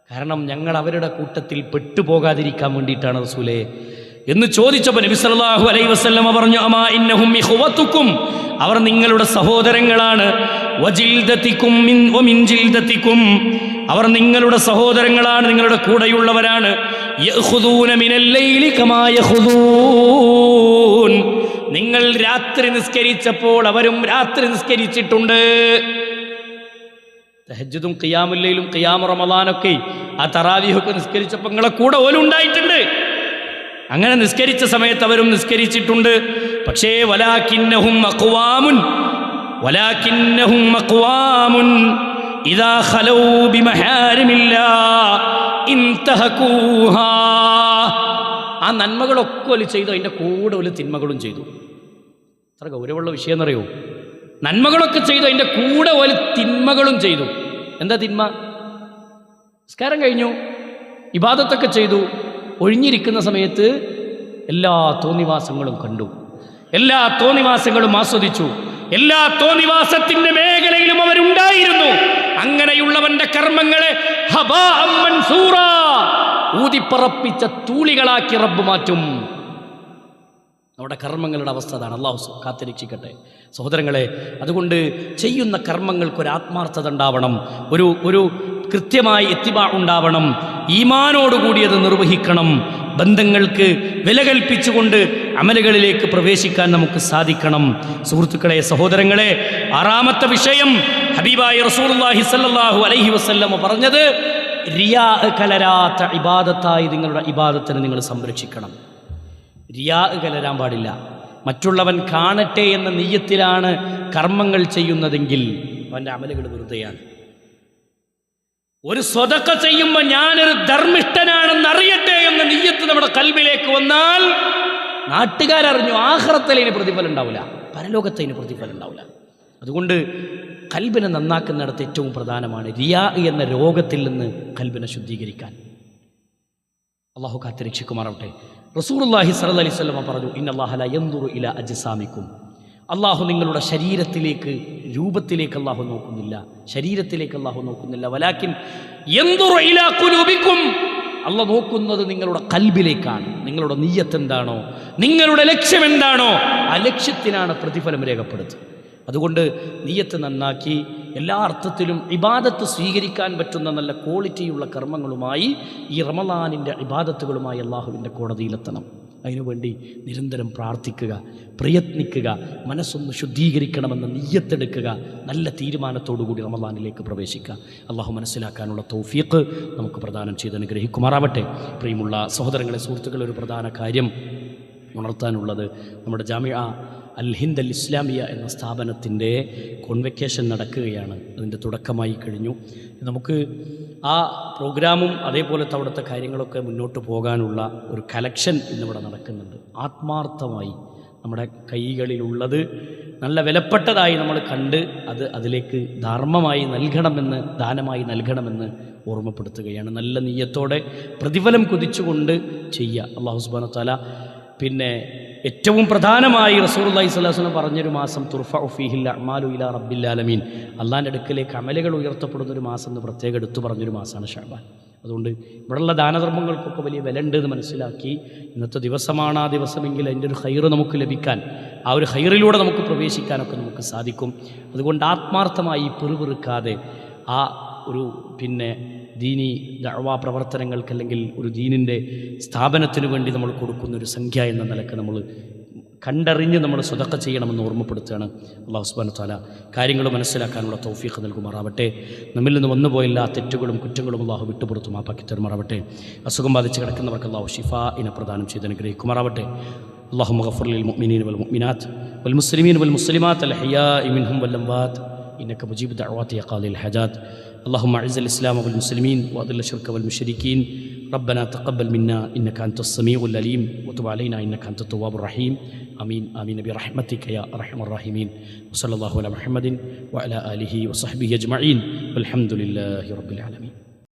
കാരണം ഞങ്ങൾ അവരുടെ കൂട്ടത്തിൽ പെട്ടുപോകാതിരിക്കാൻ വേണ്ടിയിട്ടാണ് റസൂലേ എന്ന് ചോദിച്ചപ്പോൾ നബി സല്ലല്ലാഹു അലൈഹി വസല്ലമ പറഞ്ഞു, അമാ ഇന്നഹും ഇഖ്വതുക്കും, അവർ നിങ്ങളുടെ സഹോദരങ്ങളാണ്. വജിൽദതികും വമിൻ ജിൽദതികും, അവർ നിങ്ങളുടെ സഹോദരങ്ങളാണ്, നിങ്ങളുടെ കൂടെയുള്ളവരാണ്. യഖുദൂന മിനൽ ലൈലി കമാ യഖുദൂൻ, നിങ്ങൾ രാത്രി നിസ്കരിച്ചപ്പോൾ അവരും രാത്രി നിസ്കരിച്ചിട്ടുണ്ട്. തഹജ്ജുദും ഖിയാമുൽ ലൈലും ഖിയാമു റമളാനൊക്കെ ആ തറാവീഹൊക്കെ നിസ്കരിച്ചപ്പോൾ നിങ്ങളെ കൂടെ ഓലും ഉണ്ടായിട്ടുണ്ട്. അങ്ങനെ നിസ്കരിച്ച സമയത്ത് അവരും നിസ്കരിച്ചിട്ടുണ്ട്. പക്ഷേ വലാകിന്നഹും അഖ്വാമുൻ ഇദാ ഖലൗ ബിമഹാരിമില്ലാഹ് ഇൻതഹകൂഹാ, ആ നന്മകളൊക്കെ ഓല് ചെയ്തു, അതിൻ്റെ കൂടെ ഒരു തിന്മകളും ചെയ്തു. അത്ര ഗൗരവമുള്ള വിഷയം എന്നറിയോ? നന്മകളൊക്കെ ചെയ്തു, അതിൻ്റെ കൂടെ ഒരു തിന്മകളും ചെയ്തു. എന്താ തിന്മ? നിസ്കാരം കഴിഞ്ഞു, ഇബാദത്തൊക്കെ ചെയ്തു, ഒഴിഞ്ഞിരിക്കുന്ന സമയത്ത് എല്ലാ തോന്നിവാസങ്ങളും കണ്ടു, എല്ലാ തോന്നിവാസങ്ങളും ആസ്വദിച്ചു, എല്ലാ തോന്നിവാസത്തിന്റെ മേഖലയിലും അവരുണ്ടായിരുന്നു. അങ്ങനെയുള്ളവന്റെ കർമ്മങ്ങളെ ഹബാഅം മൻസൂറാ, ഊതിപ്പറപ്പിച്ച തൂളികളാക്കി റബ്ബ് മാറ്റും. നമ്മുടെ കർമ്മങ്ങളുടെ അവസ്ഥ അതാണ്. അള്ളാഹു കാത്തിരക്ഷിക്കട്ടെ സഹോദരങ്ങളെ. അതുകൊണ്ട് ചെയ്യുന്ന കർമ്മങ്ങൾക്കൊരു ആത്മാർത്ഥത ഉണ്ടാവണം, ഒരു കൃത്യമായി ഇത്തിബാ ഉണ്ടാവണം, ഈമാനോടുകൂടി അത് നിർവഹിക്കണം. ബന്ധങ്ങൾക്ക് വില കൽപ്പിച്ചുകൊണ്ട് അമലുകളിലേക്ക് പ്രവേശിക്കാൻ നമുക്ക് സാധിക്കണം. സുഹൃത്തുക്കളെ, സഹോദരങ്ങളെ, ആറാമത്തെ വിഷയം ഹബീബായ റസൂലുള്ളാഹി സ്വല്ലല്ലാഹു അലൈഹി വസല്ലം പറഞ്ഞത്, റിയാ കലരാത്ത ഇബാദത്തായി നിങ്ങളുടെ ഇബാദത്തിനെ നിങ്ങൾ സംരക്ഷിക്കണം. റിയാ കലരാൻ പാടില്ല. മറ്റുള്ളവൻ കാണട്ടെ എന്ന നിയ്യത്തിലാണ് കർമ്മങ്ങൾ ചെയ്യുന്നതെങ്കിൽ അവൻ്റെ അമലുകൾ വെറുതെയാണ്. ഒരു സ്വതക്ക ചെയ്യുമ്പോൾ ഞാനൊരു ധർമ്മിഷ്ഠനാണെന്ന് അറിയട്ടെ എന്ന നിയ്യത്ത് നമ്മുടെ കൽബിലേക്ക് വന്നാൽ നാട്ടുകാരറിഞ്ഞു, ആഖിറത്തിൽ ഇതിന് പ്രതിഫലം ഉണ്ടാവില്ല, പരലോകത്ത് ഇതിന് പ്രതിഫലം ഉണ്ടാവില്ല. അതുകൊണ്ട് കൽബിനെ നന്നാക്കുന്നിടത്ത് ഏറ്റവും പ്രധാനമാണ് റിയാ എന്ന രോഗത്തിൽ നിന്ന് കൽബിനെ ശുദ്ധീകരിക്കാൻ. അള്ളാഹു കാത്തിരക്ഷിക്കുമാറാവട്ടെ. റസൂലുള്ളാഹി സ്വല്ലല്ലാഹി അലൈഹി വസല്ലം പറഞ്ഞു, ഇന്നല്ലാഹ ലാ യൻദുറു ഇലാ അജ്സാമിക്കും, അള്ളാഹു നിങ്ങളുടെ ശരീരത്തിലേക്ക്, രൂപത്തിലേക്ക് അള്ളാഹു നോക്കുന്നില്ല, ശരീരത്തിലേക്ക് അള്ളാഹു നോക്കുന്നില്ല. വലാകിൻ യൻദുറു ഇലാ ഖുലൂബിക്കും, അള്ളാഹു നോക്കുന്നത് നിങ്ങളുടെ കൽബിലേക്കാണ്. നിങ്ങളുടെ നിയ്യത്ത് എന്താണോ, നിങ്ങളുടെ ലക്ഷ്യം എന്താണോ, ആ ലക്ഷ്യത്തിനാണ് പ്രതിഫലം രേഖപ്പെടുത്തുന്നത്. അതുകൊണ്ട് നിയ്യത്ത് നന്നാക്കി എല്ലാ അർത്ഥത്തിലും ഇബാദത്ത് സ്വീകരിക്കാൻ പറ്റുന്ന നല്ല ക്വാളിറ്റിയുള്ള കർമ്മങ്ങളുമായി ഈ റമളാനിൻ്റെ ഇബാദത്തുകളുമായി അള്ളാഹുവിൻ്റെ കോടതിയിലെത്തണം. അതിനുവേണ്ടി നിരന്തരം പ്രാർത്ഥിക്കുക, പ്രയത്നിക്കുക, മനസ്സൊന്ന് ശുദ്ധീകരിക്കണമെന്ന് നിയ്യത്തെടുക്കുക, നല്ല തീരുമാനത്തോടുകൂടി റമളാനിലേക്ക് പ്രവേശിക്കുക. അള്ളാഹു മനസ്സിലാക്കാനുള്ള തൗഫീഖ് നമുക്ക് പ്രദാനം ചെയ്ത് അനുഗ്രഹിക്കുമാറാവട്ടെ. പ്രിയമുള്ള സഹോദരങ്ങളെ, സുഹൃത്തുക്കളെ, ഒരു പ്രധാന കാര്യം ഉണർത്താനുള്ളത്. നമ്മുടെ ജാമിഅ അൽ ഹിന്ദ് അൽ ഇസ്ലാമിയ എന്ന സ്ഥാപനത്തിൻ്റെ കോൺവെക്കേഷൻ നടക്കുകയാണ്. അതിൻ്റെ തുടക്കമായി കഴിഞ്ഞു. നമുക്ക് ആ പ്രോഗ്രാമും അതേപോലത്തെ അവിടുത്തെ കാര്യങ്ങളൊക്കെ മുന്നോട്ട് പോകാനുള്ള ഒരു കലക്ഷൻ ഇന്നിവിടെ നടക്കുന്നുണ്ട്. ആത്മാർത്ഥമായി നമ്മുടെ കൈകളിലുള്ളത് നല്ല വിലപ്പെട്ടതായി നമ്മൾ കണ്ട് അതിലേക്ക് ധർമ്മമായി നൽകണമെന്ന്, ദാനമായി നൽകണമെന്ന് ഓർമ്മപ്പെടുത്തുകയാണ്. നല്ല നിയ്യത്തോടെ പ്രതിഫലം കൊതിച്ചുകൊണ്ട് ചെയ്യുക. അല്ലാഹു സുബ്ഹാനഹു വ തആല പിന്നെ ഏറ്റവും പ്രധാനമായി റസൂലുള്ളാഹി സ്വല്ലല്ലാഹു അലൈഹി വസല്ലം പറഞ്ഞൊരു മാസം തുർഫഉ ഫീഹിൽ അഅ്മാലു ഇലാ റബ്ബിൽ ആലമീൻ, അള്ളാഹിൻ്റെ അടുക്കലേക്ക് അമലുകൾ ഉയർത്തപ്പെടുന്നൊരു മാസം എന്ന് പ്രത്യേകം എടുത്തു പറഞ്ഞൊരു മാസമാണ് ശഅബാൻ. അതുകൊണ്ട് ഇവിടെയുള്ള ദാനധർമ്മങ്ങൾക്കൊക്കെ വലിയ വില ഉണ്ട് എന്ന് മനസ്സിലാക്കി ഇന്നത്തെ ദിവസമാണ് ആ ദിവസമെങ്കിൽ അതിൻ്റെ ഒരു ഹൈറ് നമുക്ക് ലഭിക്കാൻ, ആ ഒരു ഹൈറിലൂടെ നമുക്ക് പ്രവേശിക്കാനൊക്കെ നമുക്ക് സാധിക്കും. അതുകൊണ്ട് ആത്മാർത്ഥമായി പിറുപിറുക്കാതെ ആ ഒരു പിന്നെ ദീനി ദഅ്വാ പ്രവർത്തനങ്ങൾക്ക് അല്ലെങ്കിൽ ഒരു ദീനിൻ്റെ സ്ഥാപനത്തിന് വേണ്ടി നമ്മൾ കൊടുക്കുന്നൊരു സംഖ്യ എന്ന നിലക്ക് നമ്മൾ കണ്ടറിഞ്ഞ് നമ്മൾ സ്വതക്ക ചെയ്യണമെന്ന് ഓർമ്മപ്പെടുത്തുകയാണ്. അല്ലാഹു സുബ്ഹാനഹു വ തആല കാര്യങ്ങൾ മനസ്സിലാക്കാനുള്ള തൗഫീഖ് നൽകുമാറാവട്ടെ. നമ്മിൽ നിന്ന് വന്നുപോയില്ല തെറ്റുകളും കുറ്റങ്ങളും അല്ലാഹു വിട്ടുപുറത്തു മാപ്പാക്കി തരുമാറാവട്ടെ. അസുഖം ബാധിച്ച് കിടക്കുന്നവർക്ക് അല്ലാഹു ശിഫാഇനെ പ്രദാനം ചെയ്ത് അനുഗ്രഹിക്കുമാറാവട്ടെ. اللهم اغفر للمؤمنين والمؤمنات والمسلمين والمسلمات الأحياء منهم والأموات إنك مجيب دعوات يا قاضي الحاجات. اللهم أعز الإسلام والمسلمين وأذل الشرك والمشركين. ربنا تقبل منا إنك أنت السميع العليم وتب علينا إنك أنت التواب الرحيم. آمين آمين برحمتك يا أرحم الراحمين. وصلى الله على محمد وعلى آله وصحبه أجمعين والحمد لله رب العالمين.